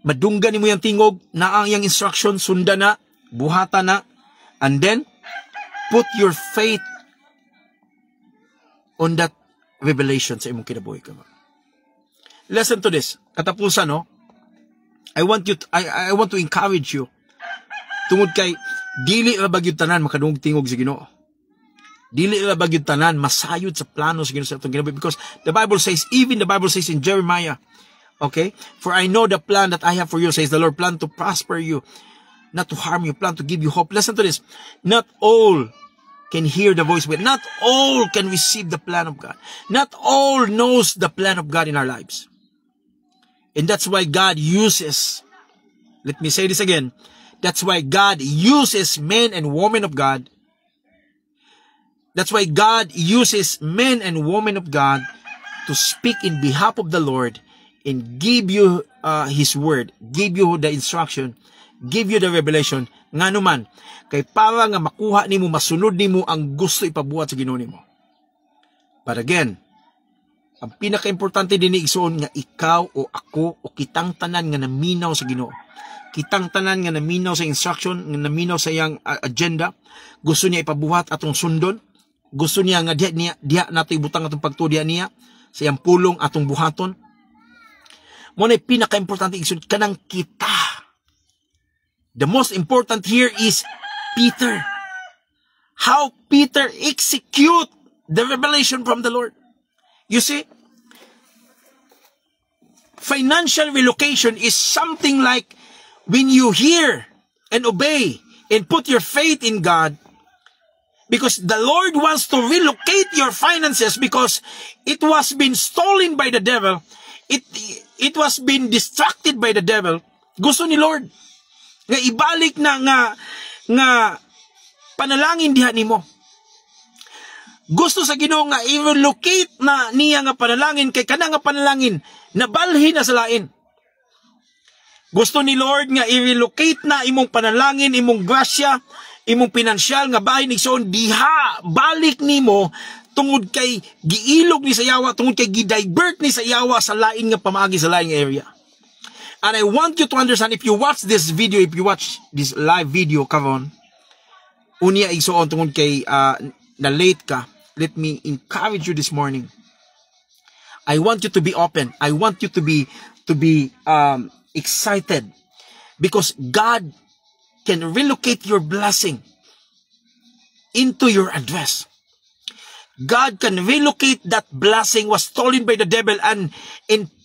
Madunggan mo yung tingog, na ang yung instruction, sunda na, buhata na, and then, put your faith on that revelation sa imong kinabuhi ka. Listen to this. Katapusan, no? I want to encourage you. Tungod kay, dili ra bagyud tanan makadungog tingog sa Ginoo. Dili ra bagyud tanan masayod sa plano sa Ginoo sa atong kinabuhi, because the Bible says in Jeremiah, okay? For I know the plan that I have for you, says the Lord, plan to prosper you, not to harm you, plan to give you hope. Listen to this. Not all can hear the voice of God. Not all can receive the plan of God. Not all knows the plan of God in our lives. And that's why God uses, let me say this again, that's why God uses men and women of God. That's why God uses men and women of God to speak in behalf of the Lord and give you His word, give you the instruction, give you the revelation, nga naman, kay para nga makuha nimo, masunod nimo ang gusto ipabuhat sa Ginoo nimo. But again, ang pinaka-importante din igsoon nga ikaw o ako o kitang tanan nga naminaw sa Ginoo. Kitang tanan nga naminaw sa instruction, nga naminaw sa iyang agenda, gusto niya ipabuhat atong sundon, gusto niya nga diha nato ibutang atong pagtudiya niya, sa iyang pulong atong buhaton. Mo na pinaka-importante igsoon kanang kita. The most important here is Peter. How Peter execute the revelation from the Lord. You see, financial relocation is something like when you hear and obey and put your faith in God, because the Lord wants to relocate your finances because it was been stolen by the devil. It was been distracted by the devil. Gusto ni Lord nga ibalik na nga panalangin diha nimo. Gusto sa Ginoo nga i-relocate na niya nga panalangin kay kana nga panalangin nabalhin na sa lain. Gusto ni Lord nga i-relocate na imong panalangin, imong grasya, imong pinansyal nga bahin igsoon diha balik nimo tungod kay giilog ni sa yawa, tungod kay gidivert ni sa yawa sa lain nga pamaagi sa laing area. And I want you to understand, if you watch this video, if you watch this live video karon, unya igsoon tungod kay na late ka, let me encourage you this morning. I want you to be open. I want you to be excited, because God can relocate your blessing into your address. God can relocate that blessing was stolen by the devil and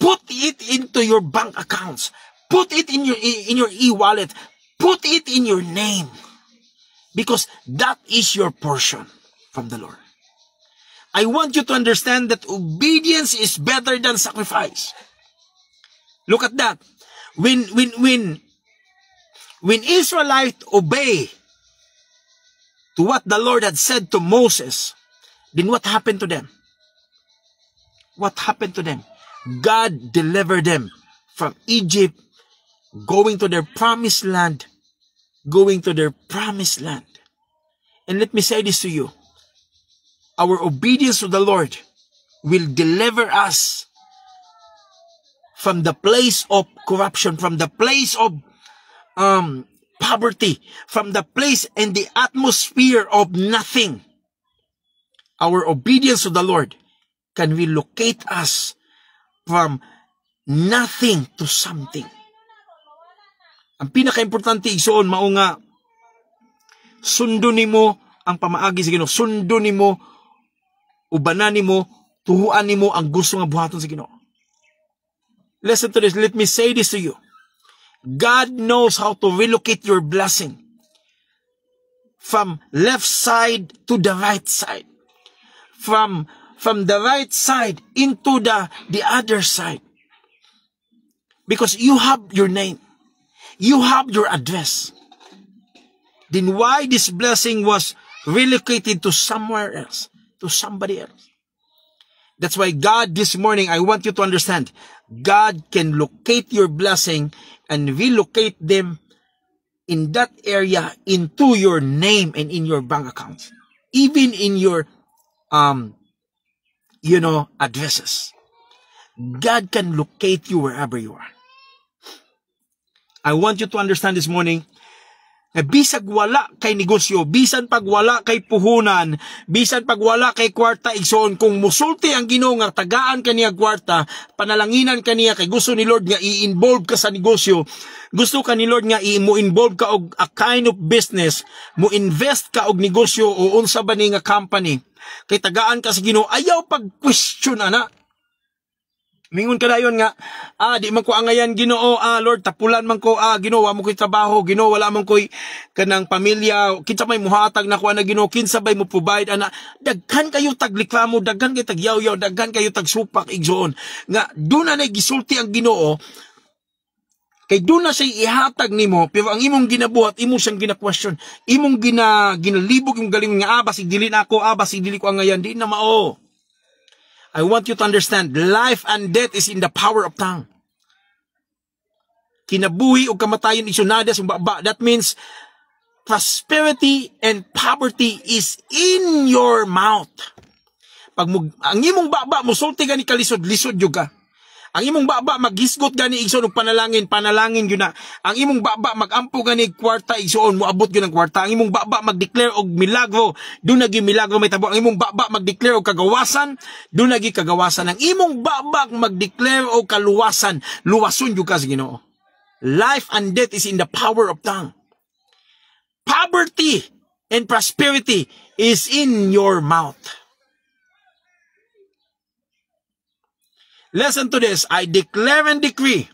put it into your bank accounts. Put it in your e-wallet. Put it in your name. Because that is your portion from the Lord. I want you to understand that obedience is better than sacrifice. Look at that. When Israelites obey to what the Lord had said to Moses, then what happened to them? What happened to them? God delivered them from Egypt, going to their promised land. Going to their promised land. And let me say this to you. Our obedience to the Lord will deliver us from the place of corruption, from the place of poverty, from the place and the atmosphere of nothing. Our obedience to the Lord can relocate us from nothing to something. Ang pinaka-importante igsoon mao nga sundo nimo ang pamaagi sa Ginoo, sundo nimo, ubanan nimo, tuhuan nimo ang gusto nga buhaton sa Ginoo. Listen to this. Let me say this to you. God knows how to relocate your blessing from left side to the right side. From the right side into the other side. Because you have your name. You have your address. Then why this blessing was relocated to somewhere else, to somebody else? That's why God, this morning, I want you to understand, God can locate your blessing and relocate them in that area into your name and in your bank account. Even in your, addresses. God can locate you wherever you are. I want you to understand this morning, na bisag wala kay negosyo, bisan pag wala kay puhunan, bisan pag wala kay kwarta igsoon, kung musulti ang Ginoo nga tagaan kaniya kwarta, panalanginan kaniya kay gusto ni Lord nga i-involve ka sa negosyo, gusto ka ni Lord nga mo-involve ka og a kind of business, mo-invest ka og negosyo o unsa ba ni nga company, kay tagaan ka sa Ginoo, ayaw pag-question ana. Mingon ka dayon nga, di man ko angayan Ginoo, Lord, tapulan man ko, Ginoo, wa mo ko'y trabaho, Ginoo, wala man ko'y kanang pamilya, kinsa may muhatag na ko na Ginoo, kinsa bay mo provide, ana, daghan kayo tagliklamo, daghan kayo tagyaw-yaw, daghan kayo tagsupak, igsoon, nga, doon na gisulti ang Ginoo, kay doon na siya ihatag nimo, pero ang imong ginabuhat, imo siyang gina-question, imong ginalibog yung galing nga, basig dili na ako, basig dili ko angayan, di na mao. I want you to understand, life and death is in the power of tongue. Kinabuhi o kamatayon isunada sa baba. That means, prosperity and poverty is in your mouth. Pag ang imong baba, musulti gani kalisod-lisod yun ka. Ang imong baba, maghisgot gani igsoon og panalangin yun na. Ang imong baba, magampo gani kwarta igsoon, moabot yun ang kwarta. Ang imong baba, mag-declare og milagro, doon nagi milagro may tabo. Ang imong baba, mag-declare og kagawasan, doon nagi kagawasan. Ang imong baba, mag-declare og kaluwasan, luwason yun ka sa Ginoo. Life and death is in the power of tongue. Poverty and prosperity is in your mouth. Listen to this. I declare and decree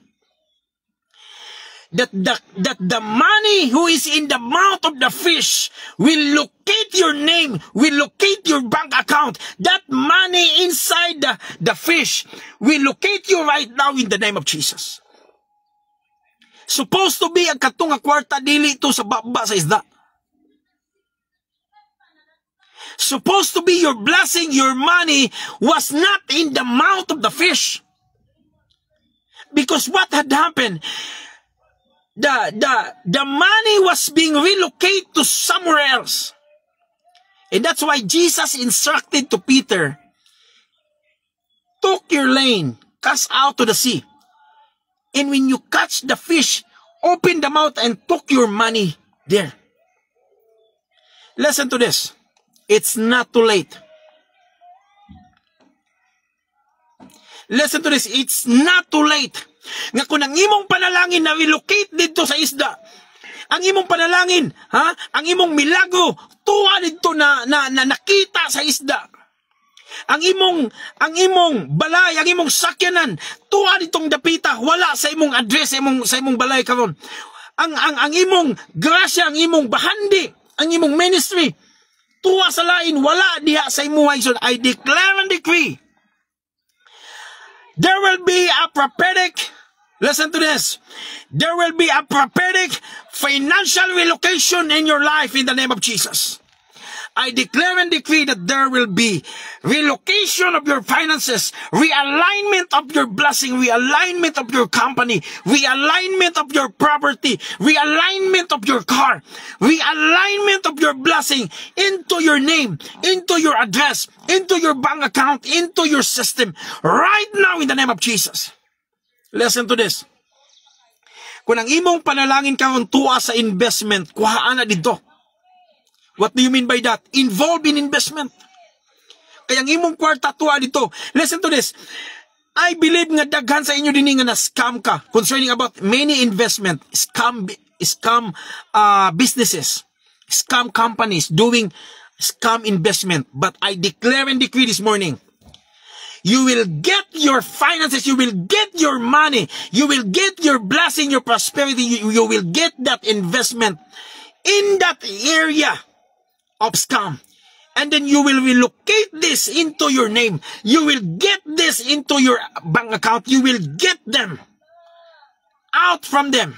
that the money who is in the mouth of the fish will locate your name, will locate your bank account. That money inside the fish will locate you right now in the name of Jesus. Supposed to be ang katunga kwarta dili ito sa baba sa isda. Supposed to be your blessing, your money was not in the mouth of the fish. Because what had happened, the money was being relocated to somewhere else. And that's why Jesus instructed to Peter, took your lane, cast out to the sea. And when you catch the fish, open the mouth and took your money there. Listen to this. It's not too late. Listen to this. It's not too late. Nga kung ang imong panalangin na relocate dito sa isda, ang imong panalangin, ang imong milagro, tuwa dito na nakita sa isda. Ang imong balay, ang imong sakyanan, tuwa ditong dapita, wala sa imong address, sa imong balay karon. Ang imong grasya, ang imong bahandi, ang imong ministry, tuwa sa lain, wala diha sa imuha. I declare and decree, there will be a prophetic, listen to this, there will be a prophetic financial relocation in your life in the name of Jesus. I declare and decree that there will be relocation of your finances, realignment of your blessing, realignment of your company, realignment of your property, realignment of your car, realignment of your blessing into your name, into your address, into your bank account, into your system, right now in the name of Jesus. Listen to this. Kung ang imong panalangin karon tuwa sa investment, kuhaan na dito. What do you mean by that? Involved in investment. Kaya ang imong kwarta tuwa dito. Listen to this. I believe nga daghan sa inyo din nga na scam ka concerning about many investment, scam businesses, scam companies doing scam investment. But I declare and decree this morning, you will get your finances, you will get your money, you will get your blessing, your prosperity, you will get that investment in that area of scam. And then you will relocate this into your name. You will get this into your bank account. You will get them out from them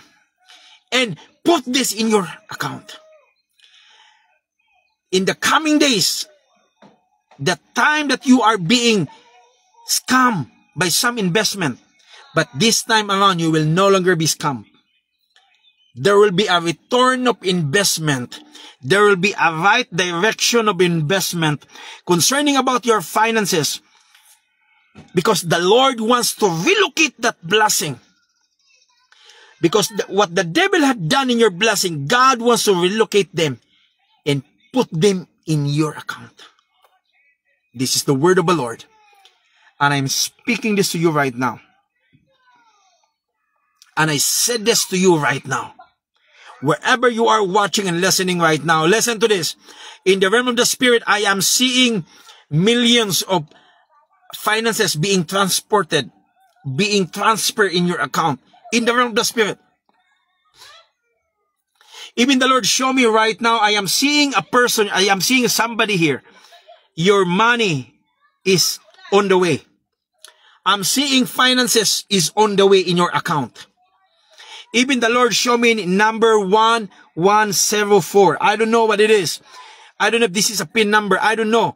and put this in your account. In the coming days, the time that you are being scammed by some investment, but this time around you will no longer be scammed. There will be a return of investment. There will be a right direction of investment concerning about your finances, because the Lord wants to relocate that blessing. Because what the devil had done in your blessing, God wants to relocate them and put them in your account. This is the word of the Lord. And I'm speaking this to you right now. And I said this to you right now. Wherever you are watching and listening right now, listen to this. In the realm of the Spirit, I am seeing millions of finances being transported, being transferred in your account. In the realm of the Spirit. Even the Lord showed me right now, I am seeing a person, I am seeing somebody here. Your money is on the way. I'm seeing finances is on the way in your account. Even the Lord showed me number 1104. I don't know what it is. I don't know if this is a PIN number. I don't know.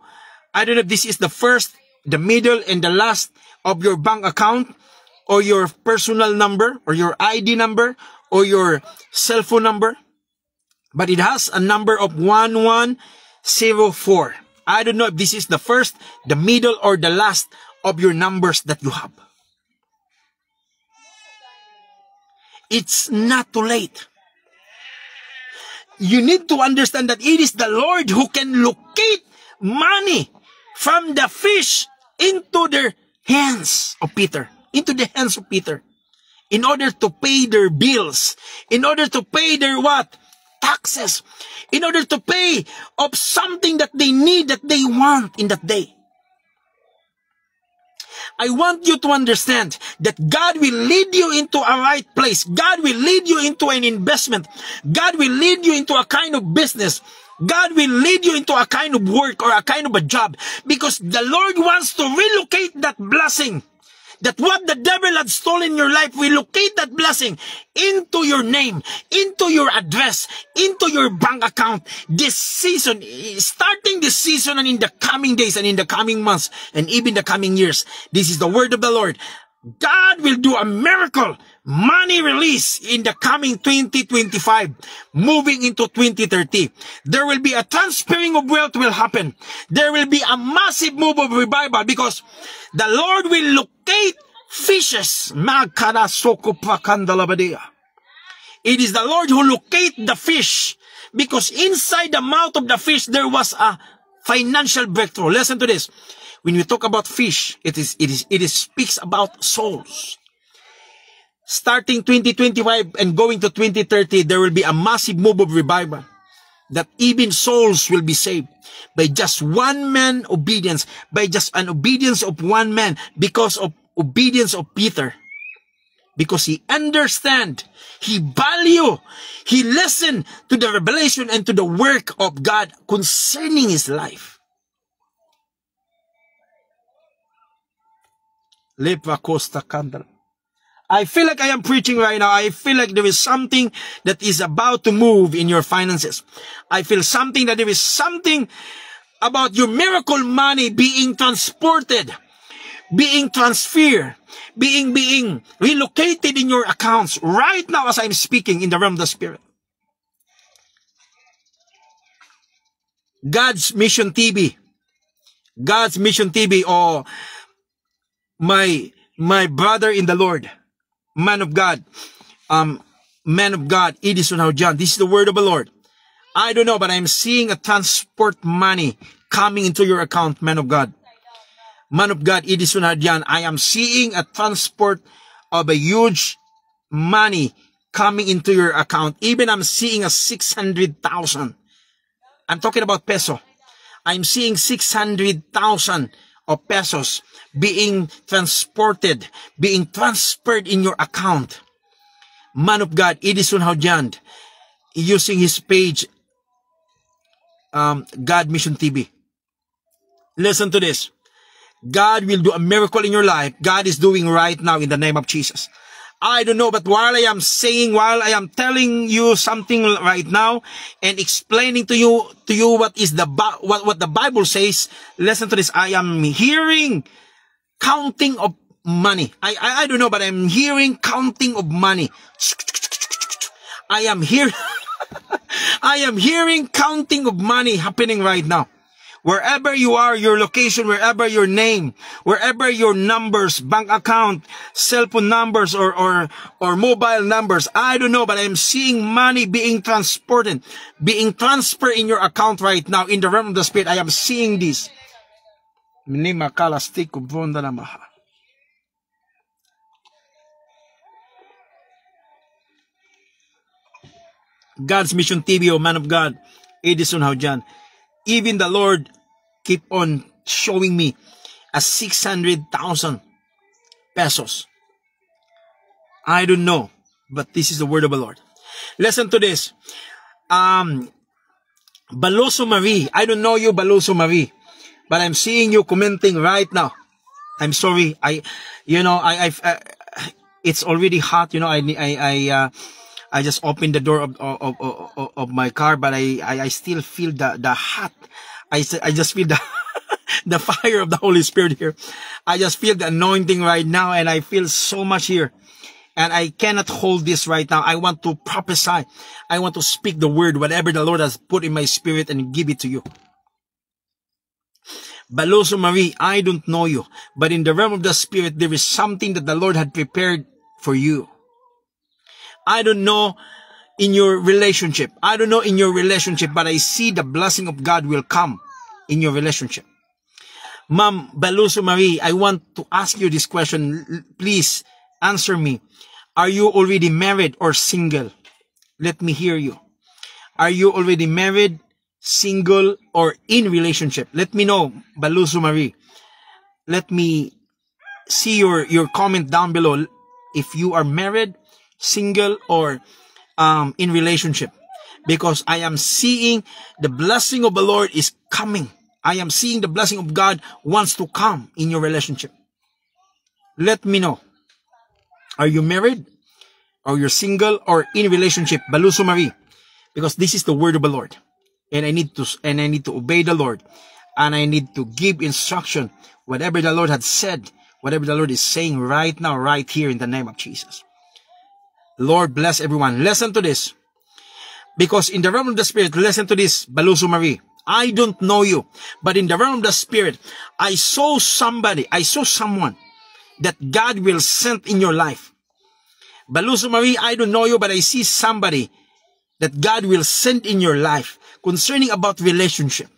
I don't know if this is the first, the middle, and the last of your bank account, or your personal number, or your ID number, or your cell phone number. But it has a number of 1104. I don't know if this is the first, the middle, or the last of your numbers that you have. It's not too late. You need to understand that it is the Lord who can locate money from the fish into the hands of Peter. Into the hands of Peter. In order to pay their bills. In order to pay their what? Taxes. In order to pay of something that they need, that they want in that day. I want you to understand that God will lead you into a right place. God will lead you into an investment. God will lead you into a kind of business. God will lead you into a kind of work or a kind of a job, because the Lord wants to relocate that blessing. That what the devil had stolen in your life, relocate that blessing into your name, into your address, into your bank account this season, starting this season and in the coming days and in the coming months and even the coming years. This is the word of the Lord. God will do a miracle, money release in the coming 2025, moving into 2030. There will be a transferring of wealth will happen. There will be a massive move of revival, because the Lord will locate fishes. It is the Lord who locate the fish, because inside the mouth of the fish there was a financial breakthrough. Listen to this. When we talk about fish, it speaks about souls. Starting 2025 and going to 2030, there will be a massive move of revival, that even souls will be saved by just one man obedience, by just an obedience of one man, because of obedience of Peter. Because he understand, he value, he listened to the revelation and to the work of God concerning his life. I feel like I am preaching right now. I feel like there is something that is about to move in your finances. I feel something that there is something about your miracle money being transported, being transferred, being relocated in your accounts right now as I'm speaking in the realm of the Spirit. God's Mission TV, or my brother in the Lord, man of God, Edison Haujan. This is the word of the Lord. I don't know, but I'm seeing a transport money coming into your account, man of God. Man of God, Edison Haujan. I am seeing a transport of a huge money coming into your account. Even I'm seeing a 600,000. I'm talking about peso. I'm seeing 600,000 of pesos being transported, being transferred in your account. Man of God, Edison Haujan, using his page, God Mission TV. Listen to this. God will do a miracle in your life. God is doing right now in the name of Jesus. I don't know, but while I am telling you something right now and explaining to you what is what the Bible says, listen to this. I am hearing counting of money. I don't know, but I'm hearing counting of money. I am hearing counting of money happening right now. Wherever you are, your location, wherever your name, wherever your numbers, bank account, cell phone numbers, or mobile numbers, I don't know, but I'm seeing money being transported, being transferred in your account right now in the realm of the Spirit. I am seeing this. God's Mission TV, oh man of God, Edison Haujan. Even the Lord keep on showing me a 600,000 pesos. I don't know, but this is the word of the Lord. Listen to this. Baloso Marie. I don't know you, Baloso Marie, but I'm seeing you commenting right now. I'm sorry. It's already hot. You know, I just opened the door of my car, but I still feel the hot. I just feel the the fire of the Holy Spirit here. I just feel the anointing right now, and I feel so much here. And I cannot hold this right now. I want to prophesy. I want to speak the word, whatever the Lord has put in my spirit, and give it to you. Baloso Marie, I don't know you, but in the realm of the Spirit, there is something that the Lord had prepared for you. I don't know in your relationship. I don't know in your relationship, but I see the blessing of God will come in your relationship. Ma'am Baloso Marie, I want to ask you this question. Please answer me. Are you already married or single? Let me hear you. Are you already married, single, or in relationship? Let me know, Baloso Marie. Let me see your comment down below if you are married, single, or in relationship, because I am seeing the blessing of the Lord is coming. I am seeing the blessing of God wants to come in your relationship. Let me know. Are you married, or you're single, or in relationship, Baloso Marie? Because this is the word of the Lord, and I need to obey the Lord, and I need to give instruction, whatever the Lord had said, whatever the Lord is saying right now, right here, in the name of Jesus. Lord bless everyone. Listen to this. Because in the realm of the Spirit, listen to this, Baloso Marie. I don't know you, but in the realm of the Spirit, I saw someone that God will send in your life. Baloso Marie, I don't know you, but I see somebody that God will send in your life concerning about relationship.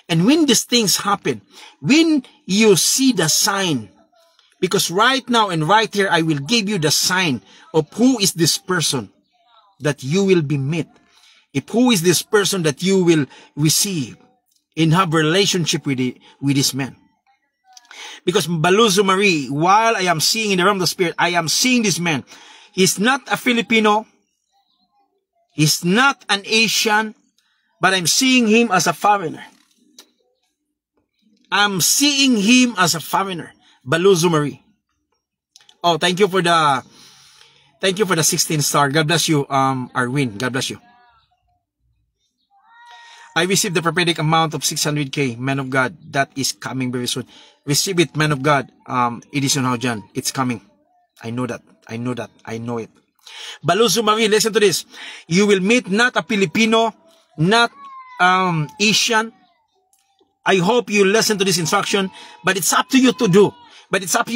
And when these things happen, when you see the sign, because right now and right here, I will give you the sign of who is this person that you will be met. If who is this person that you will receive and have relationship with this man. Because Baloso Marie, while I am seeing in the realm of the Spirit, I am seeing this man. He's not a Filipino. He's not an Asian, but I'm seeing him as a foreigner. I'm seeing him as a foreigner. Baloso Marie. Oh, thank you for the Thank you for the 16 star. God bless you, Arwin. God bless you. I received the prophetic amount of 600K. Man of God, that is coming very soon. Receive it, man of God. Edison Haujan, it's coming. I know that. I know that. I know it. Baluzu Marie, listen to this. You will meet not a Filipino, not Asian. I hope you listen to this instruction, but it's up to you to do. But it's up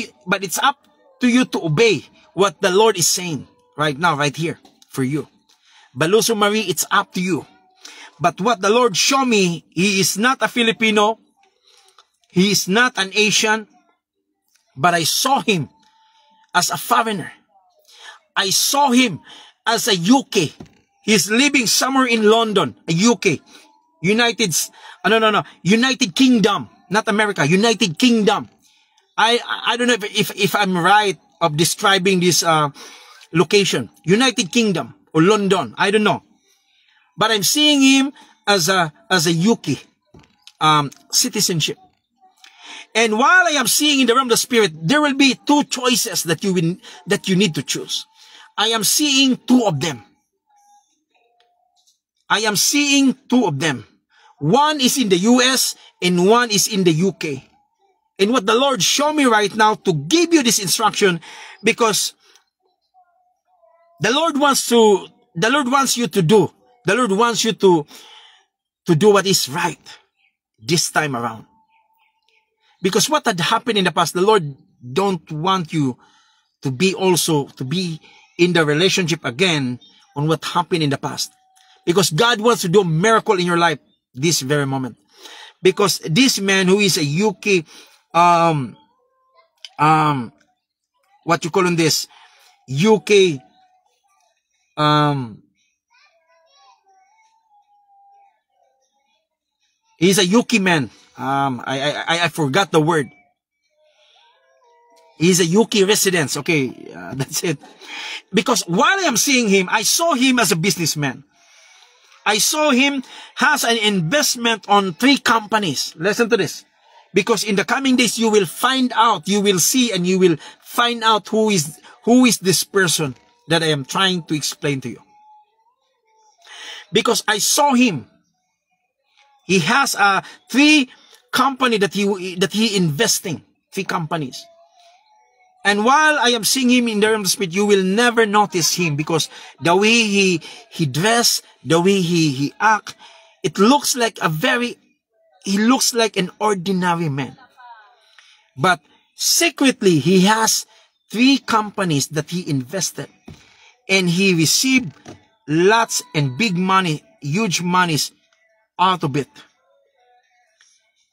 to you to obey what the Lord is saying right now, right here, for you. Baluzu Marie, it's up to you. But what the Lord showed me, he is not a Filipino, he is not an Asian, but I saw him as a foreigner. I saw him as a UK. He's living somewhere in London, a UK. United Kingdom, not America, United Kingdom. I don't know if I'm right of describing this location. United Kingdom or London, I don't know. But I'm seeing him as a UK citizenship. And while I am seeing in the realm of the spirit, there will be two choices that you need to choose. I am seeing two of them. I am seeing two of them. One is in the US and one is in the UK. And what the Lord showed me right now to give you this instruction, because the Lord wants you to do what is right this time around. Because what had happened in the past, the Lord don't want you to be in the relationship again on what happened in the past. Because God wants to do a miracle in your life this very moment. Because this man who is a UK, what you call on this, UK, he's a UK man. I forgot the word. He's a UK resident. Okay, that's it. Because while I am seeing him, I saw him as a businessman. I saw him has an investment on 3 companies. Listen to this. Because in the coming days, you will find out, you will see, and you will find out who is this person that I am trying to explain to you. Because I saw him. He has 3 company that he investing, 3 companies. And while I am seeing him in the realm of the spirit, you will never notice him, because the way he dress, the way he act, it looks like he looks like an ordinary man. But secretly, he has 3 companies that he invested, and he received lots and big money, huge monies out of it.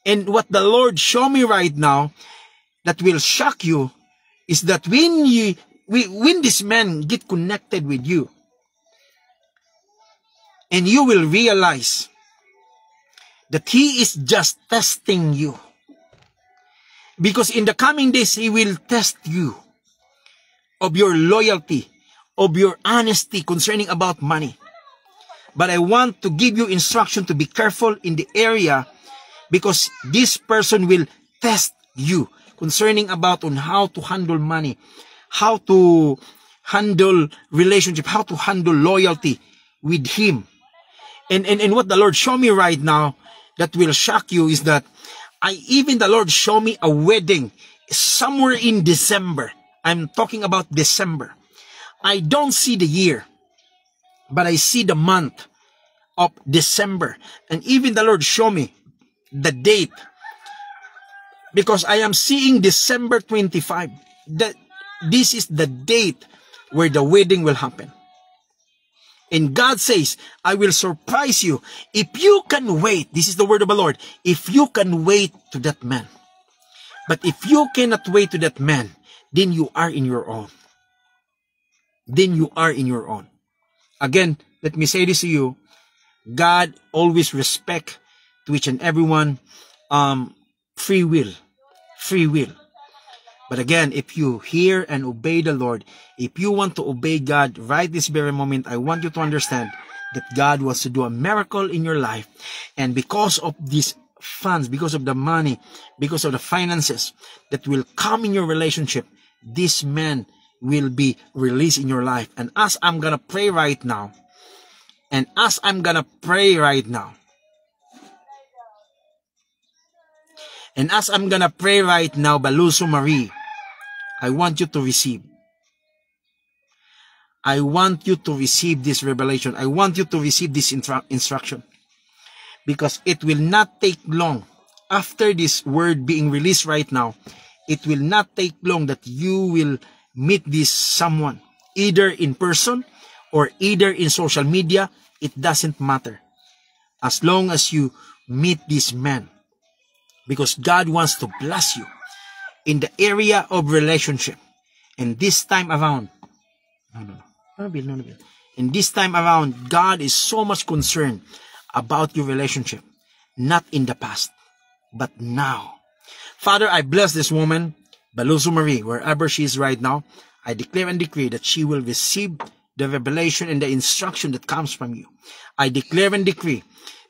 And what the Lord showed me right now that will shock you is that when this man get connected with you, and you will realize that he is just testing you. Because in the coming days, he will test you of your loyalty, of your honesty concerning about money. But I want to give you instruction to be careful in the area, because this person will test you concerning about on how to handle money, how to handle relationship, how to handle loyalty with him. And what the Lord showed me right now that will shock you is that the Lord showed me a wedding somewhere in December. I'm talking about December. I don't see the year, but I see the month of December. And even the Lord showed me the date, because I am seeing December 25. This is the date where the wedding will happen. And God says, I will surprise you if you can wait. This is the word of the Lord. If you can wait to that man. But if you cannot wait to that man, then you are in your own. Then you are in your own. Again, let me say this to you. God always respect to each and everyone free will. Free will. But again, if you hear and obey the Lord, if you want to obey God right this very moment, I want you to understand that God wants to do a miracle in your life. And because of these funds, because of the money, because of the finances that will come in your relationship, this man will be released in your life. And as I'm gonna pray right now, Baluso Marie, I want you to receive. I want you to receive this revelation. I want you to receive this instruction. Because it will not take long after this word being released right now. It will not take long that you will meet this someone, either in person or either in social media. It doesn't matter. As long as you meet this man. Because God wants to bless you in the area of relationship. And this time around, in this time around, God is so much concerned about your relationship. Not in the past, but now. Father, I bless this woman, Baluso Marie, wherever she is right now. I declare and decree that she will receive the revelation and the instruction that comes from you. I declare and decree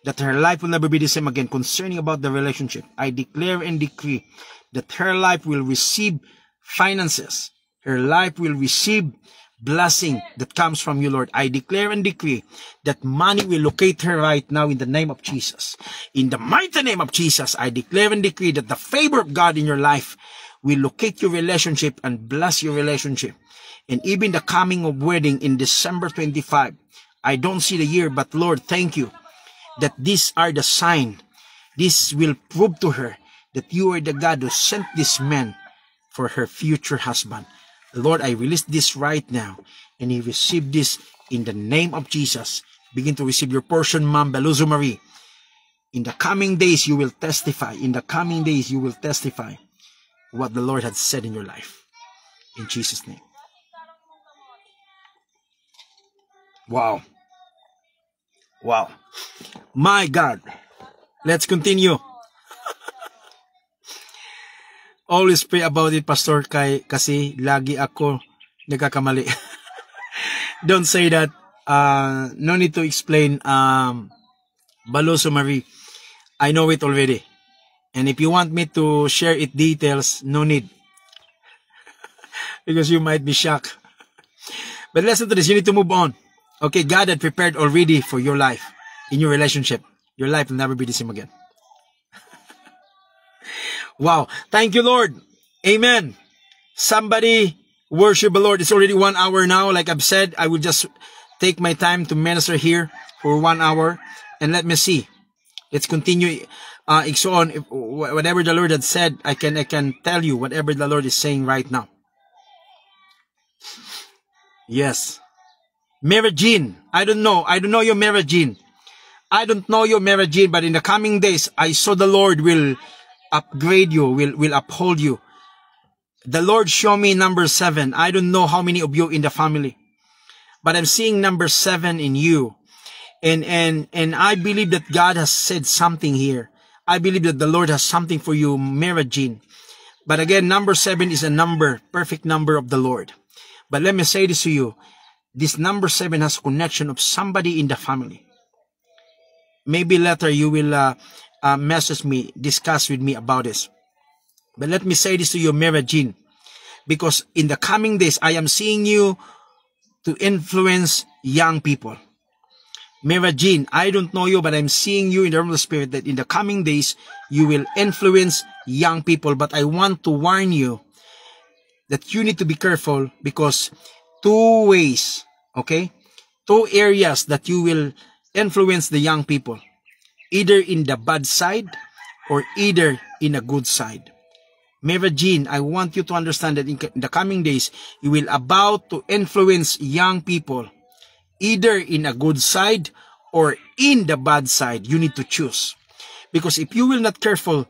that her life will never be the same again concerning about the relationship. I declare and decree that her life will receive finances. Her life will receive blessing that comes from you, Lord. I declare and decree that money will locate her right now in the name of Jesus. In the mighty name of Jesus, I declare and decree that the favor of God in your life will locate your relationship and bless your relationship. And even the coming of wedding in December 25, I don't see the year, but Lord, thank you that these are the sign. This will prove to her that you are the God who sent this man for her future husband. Lord, I release this right now, and you receive this in the name of Jesus. Begin to receive your portion, Ma'am Baluso Marie. In the coming days, you will testify. In the coming days, you will testify what the Lord has said in your life. In Jesus' name. Wow. Wow. My God. Let's continue. Always pray about it, Pastor, kasi lagi ako nagkakamali. Don't say that. No need to explain. Baluso Marie, I know it already. And if you want me to share it details, no need. Because you might be shocked. But listen to this, you need to move on. Okay, God had prepared already for your life, in your relationship. Your life will never be the same again. Wow. Thank you, Lord. Amen. Somebody worship the Lord. It's already 1 hour now. Like I've said, I will just take my time to minister here for 1 hour. And let me see. Let's continue. So on. Whatever the Lord had said, I can tell you whatever the Lord is saying right now. Yes. Mary Jean. I don't know your Mary Jean. I don't know your Mary Jean, but in the coming days, I saw the Lord will upgrade you, will uphold you. The Lord showed me number 7. I don't know how many of you in the family, but I'm seeing number 7 in you. And I believe that God has said something here. I believe that the Lord has something for you, Mary Jean. But again, number 7 is a number, perfect number of the Lord. But let me say this to you. This number 7 has a connection of somebody in the family. Maybe later you will message me, discuss with me about this. But let me say this to you, Mary Jean, because in the coming days, I am seeing you to influence young people. Mary Jean, I don't know you, but I'm seeing you in the realm of the Spirit that in the coming days, you will influence young people. But I want to warn you that you need to be careful because 2 ways, okay? 2 areas that you will influence the young people. Either in the bad side or either in a good side. Mary Jean, I want you to understand that in the coming days, you will about to influence young people. Either in a good side or in the bad side. You need to choose. Because if you will not careful,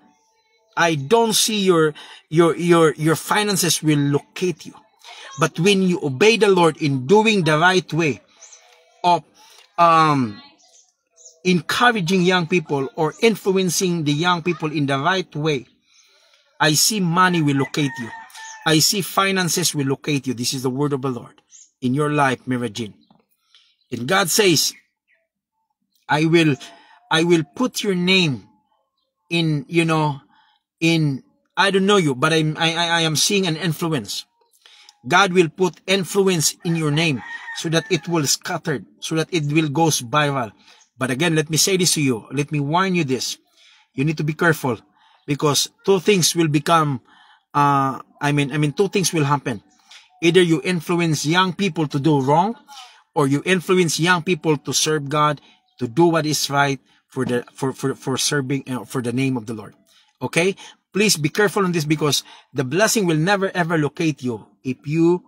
I don't see your finances will locate you. But when you obey the Lord in doing the right way of encouraging young people or influencing the young people in the right way, I see money will locate you. I see finances will locate you. This is the word of the Lord in your life, Mary Jean. And God says, I will put your name in, I don't know you, but I am seeing an influence. God will put influence in your name so that it will scatter, so that it will go viral. But again, let me say this to you. Let me warn you this. You need to be careful because two things will become, two things will happen. Either you influence young people to do wrong, or you influence young people to serve God, to do what is right for serving for the name of the Lord. Okay? Please be careful on this because the blessing will never ever locate you if you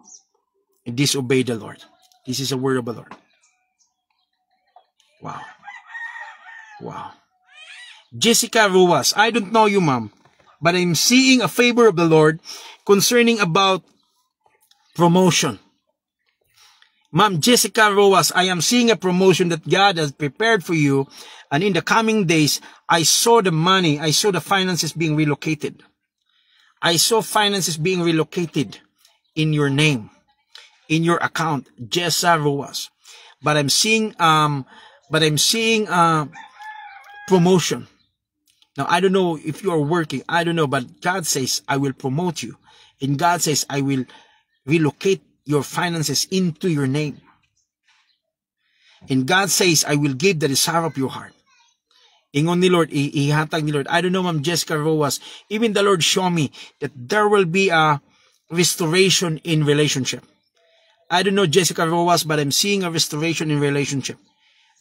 disobey the Lord. This is a word of the Lord. Wow. Wow. Jessica Ruas, I don't know you, ma'am, but I'm seeing a favor of the Lord concerning about promotion. Ma'am Jessica Ruas, I am seeing a promotion that God has prepared for you, and in the coming days, I saw the money, I saw the finances being relocated. I saw finances being relocated in your name, in your account, Jessica Ruas. But I'm seeing promotion. Now, I don't know if you are working. I don't know, but God says, I will promote you. And God says, I will relocate your finances into your name. And God says, I will give the desire of your heart. Ingon ni Lord, ihatag ni Lord. I don't know, Ma'am Jessica Ruas. Even the Lord show me that there will be a restoration in relationship. I don't know Jessica Ruas, but I'm seeing a restoration in relationship.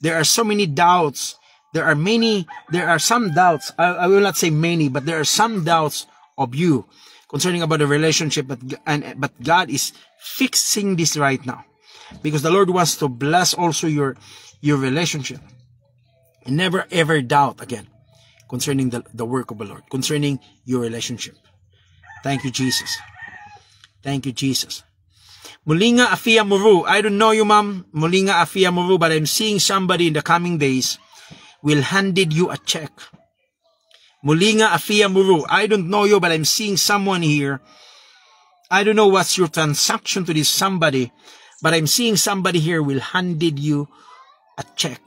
There are so many doubts. There are some doubts. I will not say many, but there are some doubts of you concerning about the relationship. But God is fixing this right now, because the Lord wants to bless also your relationship. And never ever doubt again concerning the work of the Lord, concerning your relationship. Thank you, Jesus. Thank you, Jesus. Mulinga Afia Muru. I don't know you, ma'am. Mulinga Afia Muru, but I'm seeing somebody in the coming days will handed you a check. Mulinga Afia Muru. I don't know you, but I'm seeing someone here. I don't know what's your transaction to this somebody, but I'm seeing somebody here will handed you a check.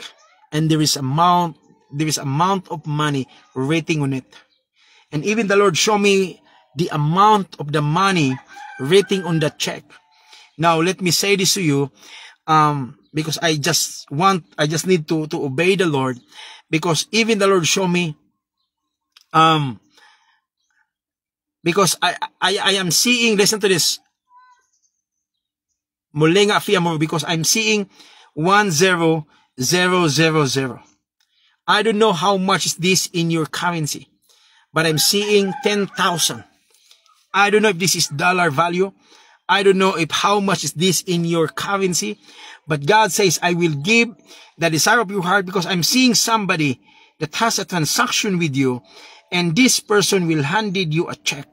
And there is amount of money written on it. And even the Lord showed me the amount of the money written on the check. Now, let me say this to you, because I just need to obey the Lord, because even the Lord showed me, because I am seeing, listen to this, Mulenga Fiamor, because I'm seeing 10000. I don't know how much is this in your currency, but I'm seeing 10,000. I don't know if this is dollar value. I don't know if how much is this in your currency, but God says, I will give the desire of your heart, because I'm seeing somebody that has a transaction with you, and this person will handed you a check.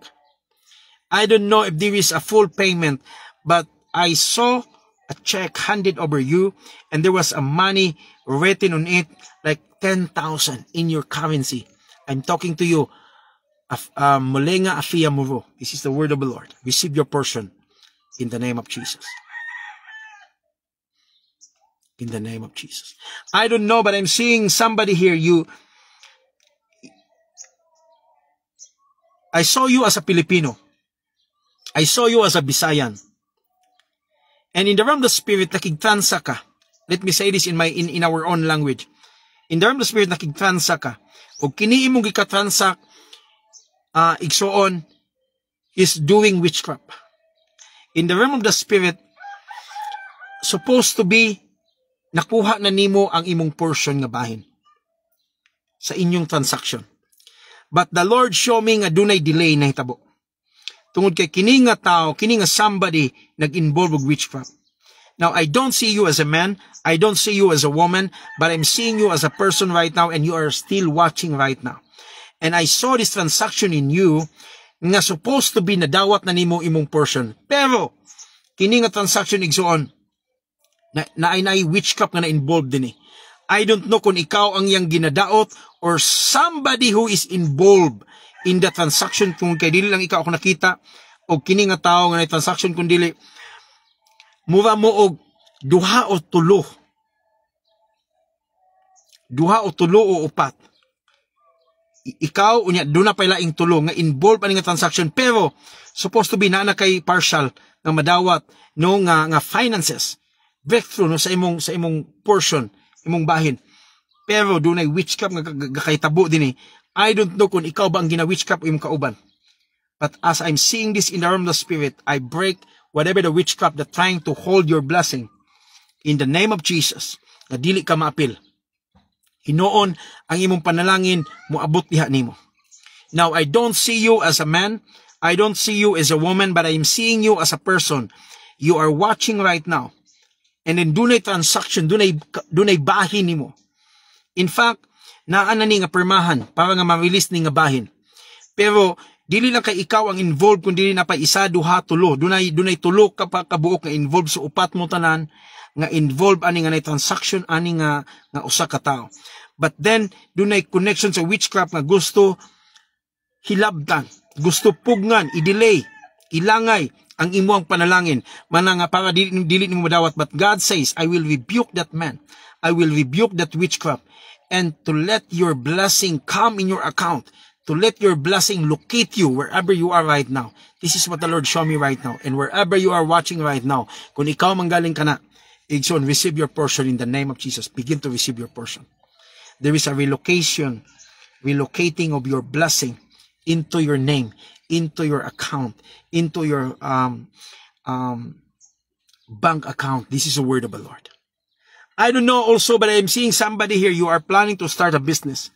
I don't know if there is a full payment, but I saw a check handed over you, and there was a money written on it, like 10,000 in your currency. I'm talking to you, Mulenga Afia Muro. This is the word of the Lord. Receive your portion in the name of Jesus. In the name of Jesus. I don't know, but I'm seeing somebody here. I saw you as a Filipino. I saw you as a Bisayan. And in the realm of the spirit, nakigtransa ka. Let me say this in our own language. In the realm of the spirit, nakigtransa ka. O kini imong gikatransak, igsoon, is doing witchcraft. In the realm of the spirit, supposed to be, nakuha na nimo ang imong portion nga bahin sa inyong transaction. But the Lord show me nga dunay delay na hitabo. Tungod kay kini nga tao, kini nga somebody nag-involve with witchcraft. Now, I don't see you as a man, I don't see you as a woman, but I'm seeing you as a person right now, and you are still watching right now. And I saw this transaction in you nga supposed to be nadawat na nimo imong portion. Pero, kini nga transaction igsoon, na witchcraft nga na-involved din eh. I don't know kung ikaw ang yang ginadaot or somebody who is involved in the transaction, kung kay dili lang ikaw ako nakita o kini nga tao nga na-transaction, kung dili mura mo og duha o tulo o upat. Ikaw unya doon na pala ing tulo nga involved ani nga transaction, pero supposed to be na kay partial nga madawat no nga finances, breakthrough no sa imong portion, imong bahin. Pero dunay witchcraft nga gakahitabo dinhi. I don't know kung ikaw ba ang gina-witchcraft o imong kauban. But as I'm seeing this in the realm of the spirit, I break whatever the witchcraft that trying to hold your blessing in the name of Jesus. Na dili ka maapil. Hinoon ang imong panalangin moabot diha nimo. Now, I don't see you as a man. I don't see you as a woman, but I am seeing you as a person. You are watching right now. And then dunay transaction, dunay bahin nimo. In fact, naa na ni nga permahan para nga ma-release ni nga bahin. Pero dili lang kay ikaw ang involved kun dili na pa isa, duha, tulo. Dunay tulo ka pa kabuok nga involved sa upat mo tanan nga involved ani nga na transaction ani nga usa ka tawo. But then dunay connection sa witchcraft nga gusto hilabtan, gusto pugngan, i-delay, ilangay ang imuang panalangin. Mana nga para dili nimo madawat. But God says, I will rebuke that man. I will rebuke that witchcraft. And to let your blessing come in your account. To let your blessing locate you wherever you are right now. This is what the Lord showed me right now. And wherever you are watching right now, kung ikaw manggaling ka na, Igsoon, receive your portion in the name of Jesus. Begin to receive your portion. There is a relocating of your blessing into your name, into your account, into your bank account. This is a word of the Lord. I don't know also, but I'm seeing somebody here, you are planning to start a business.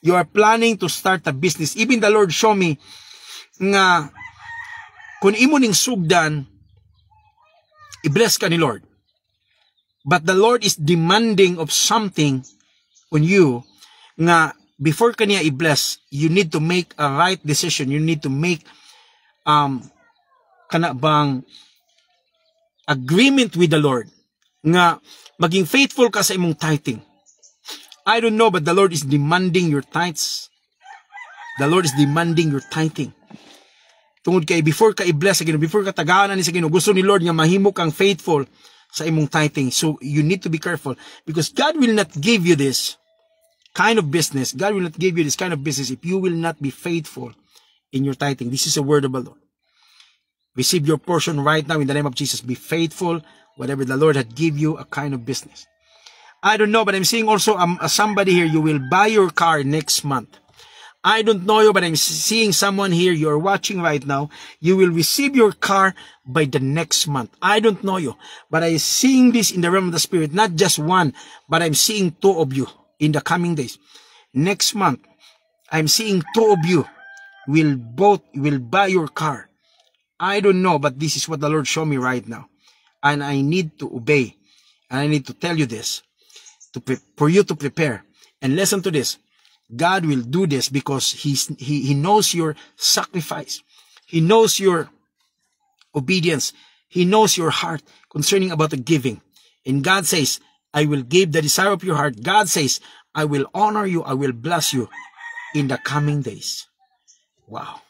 You are planning to start a business. Even the Lord show me nga kung imo ning sugdan, i-bless ka ni Lord. But the Lord is demanding of something on you nga before kaniya i-bless, you need to make a right decision. You need to make kana bang agreement with the Lord nga maging faithful ka sa imong tithing. I don't know, but the Lord is demanding your tithes. The Lord is demanding your tithing. Tungod kay before ka i-bless sa Ginoo, before ka tagahanan ni sa Ginoo, gusto ni Lord nga mahimo kang faithful sa imong tithing. So you need to be careful because God will not give you this kind of business. God will not give you this kind of business if you will not be faithful in your tithing. This is a word of the Lord. Receive your portion right now in the name of Jesus. Be faithful, whatever the Lord had give you, a kind of business. I don't know, but I'm seeing also somebody here, you will buy your car next month. I don't know you, but I'm seeing someone here, you're watching right now, you will receive your car by the next month. I don't know you, but I'm seeing this in the realm of the Spirit, not just one, but I'm seeing two of you in the coming days. Next month, I'm seeing two of you will buy your car. I don't know, but this is what the Lord showed me right now. And I need to obey. And I need to tell you this. For you to prepare. And listen to this. God will do this because He knows your sacrifice. He knows your obedience. He knows your heart concerning about the giving. And God says, I will give the desire of your heart. God says, I will honor you. I will bless you in the coming days. Wow.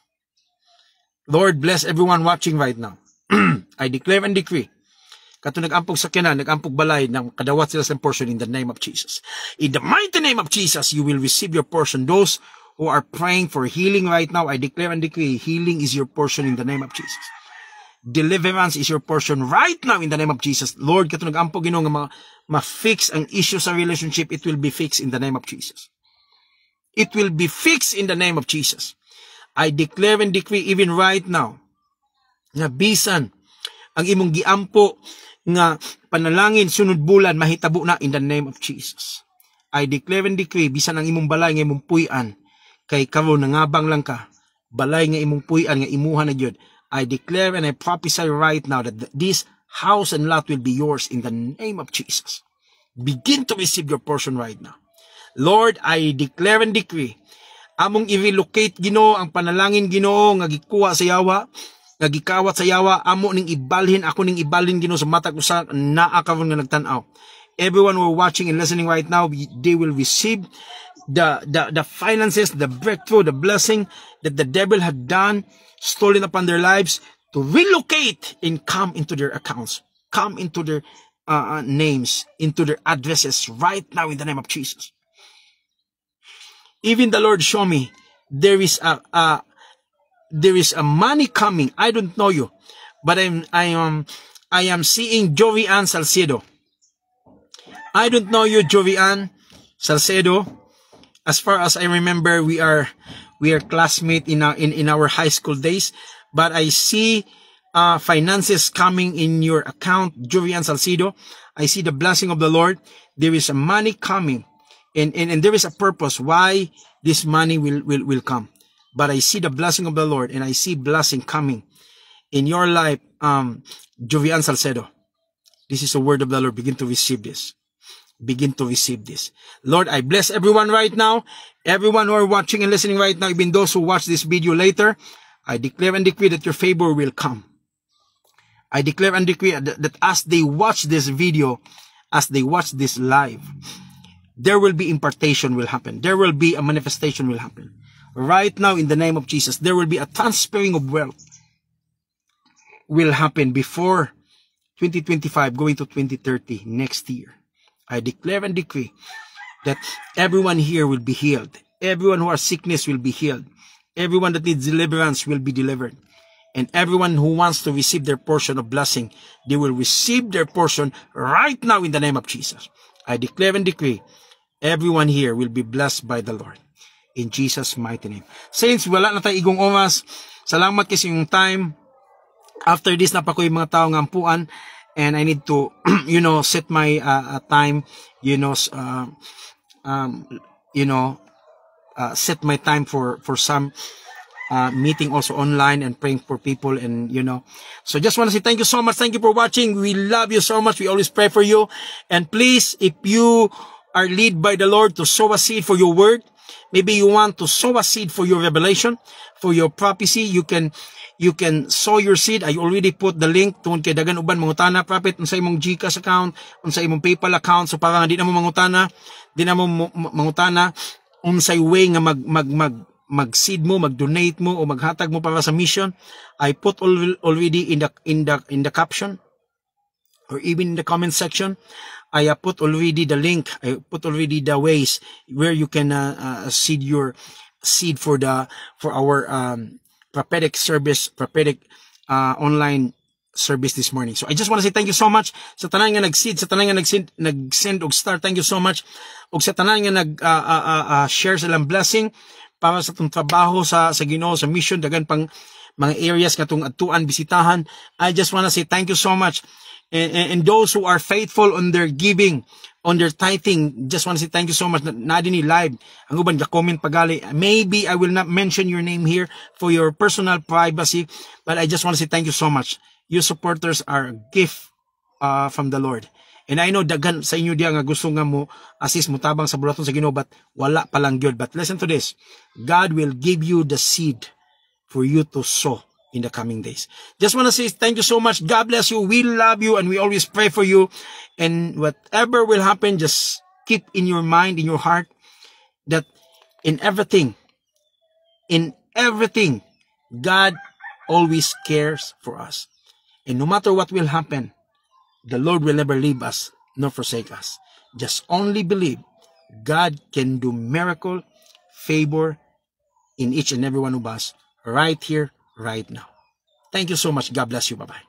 Lord, bless everyone watching right now. I declare and decree. Kato nag-ampog sakyanan, nag-ampog balay, ng kadawat sila sa portion in the name of Jesus. In the mighty name of Jesus, you will receive your portion. Those who are praying for healing right now, I declare and decree, healing is your portion in the name of Jesus. Deliverance is your portion right now in the name of Jesus. Lord, kato nag-ampog Ginoo nga ma-fix ang issue sa relationship, it will be fixed in the name of Jesus. It will be fixed in the name of Jesus. I declare and decree even right now, nga bisan ang imong giampo nga panalangin sunod bulan mahitabo na in the name of Jesus. I declare and decree bisan ang imong balay nga imong puy-an kay karon nangabang lang ka, balay nga imong puy-an nga imuha na gyud. I declare and I prophesy right now that this house and lot will be yours in the name of Jesus. Begin to receive your portion right now. Lord, I declare and decree among i-relocate Ginoo ang panalangin Ginoo nga gikuha sa yawa, nga gikawat sa yawa, amo ning ibalhin, ako ning ibalhin Ginoo sa matag usa naa karon nga nagtan-aw. Everyone who are watching and listening right now, they will receive the finances, the breakthrough, the blessing that the devil had done, stolen upon their lives, to relocate and come into their accounts, come into their names, into their addresses right now in the name of Jesus. Even the Lord show me there is a money coming. I don't know you, but I am seeing Jovian Salcedo. I don't know you, Jovian Salcedo. As far as I remember, we are classmates in our high school days. But I see finances coming in your account, Jovian Salcedo. I see the blessing of the Lord. There is money coming, and there is a purpose why this money will come. But I see the blessing of the Lord, and I see blessing coming in your life, Jovian Salcedo. This is the word of the Lord. Begin to receive this. Begin to receive this. Lord, I bless everyone right now. Everyone who are watching and listening right now, even those who watch this video later, I declare and decree that your favor will come. I declare and decree that as they watch this video, as they watch this live, there will be impartation will happen. There will be a manifestation will happen. Right now, in the name of Jesus, there will be a transferring of wealth will happen before 2025 going to 2030 next year. I declare and decree that everyone here will be healed. Everyone who has sickness will be healed. Everyone that needs deliverance will be delivered. And everyone who wants to receive their portion of blessing, they will receive their portion right now in the name of Jesus. I declare and decree, everyone here will be blessed by the Lord. In Jesus' mighty name. Saints, wala na tayo igong oras. Salamat kasi yung time. After this, napako yung mga tao ng ampuan. And I need to, set my time, set my time for some meeting also online and praying for people, and so just want to say thank you so much. Thank you for watching. We love you so much. We always pray for you. And please, if you are led by the Lord to sow a seed for your word, maybe you want to sow a seed for your revelation, for your prophecy, you can sow your seed. I already put the link tungod kay dagan uban mangutana, prophet, unsa imong GCash account, unsa imong PayPal account, so para di na mo mangutana, unsay way nga mag-seed mo, mag-donate mo o maghatag mo para sa mission. I put already in the caption or even in the comment section. I put already the link. I put already the ways where you can seed your seed for our prophetic service, prophetic online service this morning. So I just want to say thank you so much sa tanan nga nag-seed, sa tanan nga nag-send og star. Thank you so much. Og sa tanan nga nag-share silang blessing para sa itong trabaho sa Ginoo, sa mission, dagan pang mga areas nga itong atuan, bisitahan. I just want to say thank you so much. And those who are faithful on their giving, on their tithing, just want to say thank you so much. Na din ni live, ang uban ga-comment pagali. Maybe I will not mention your name here for your personal privacy, but I just want to say thank you so much. Your supporters are a gift from the Lord. And I know dagan sa inyo diya nga gusto nga mo assist mo tabang sa bulaton sa Ginoo, but wala pa lang gyud. But listen to this. God will give you the seed for you to sow in the coming days. Just want to say thank you so much. God bless you. We love you and we always pray for you. And whatever will happen, just keep in your mind, in your heart, that in everything, God always cares for us. And no matter what will happen, the Lord will never leave us nor forsake us. Just only believe God can do miracle, favor in each and every one of us right here, right now. Thank you so much. God bless you. Bye-bye.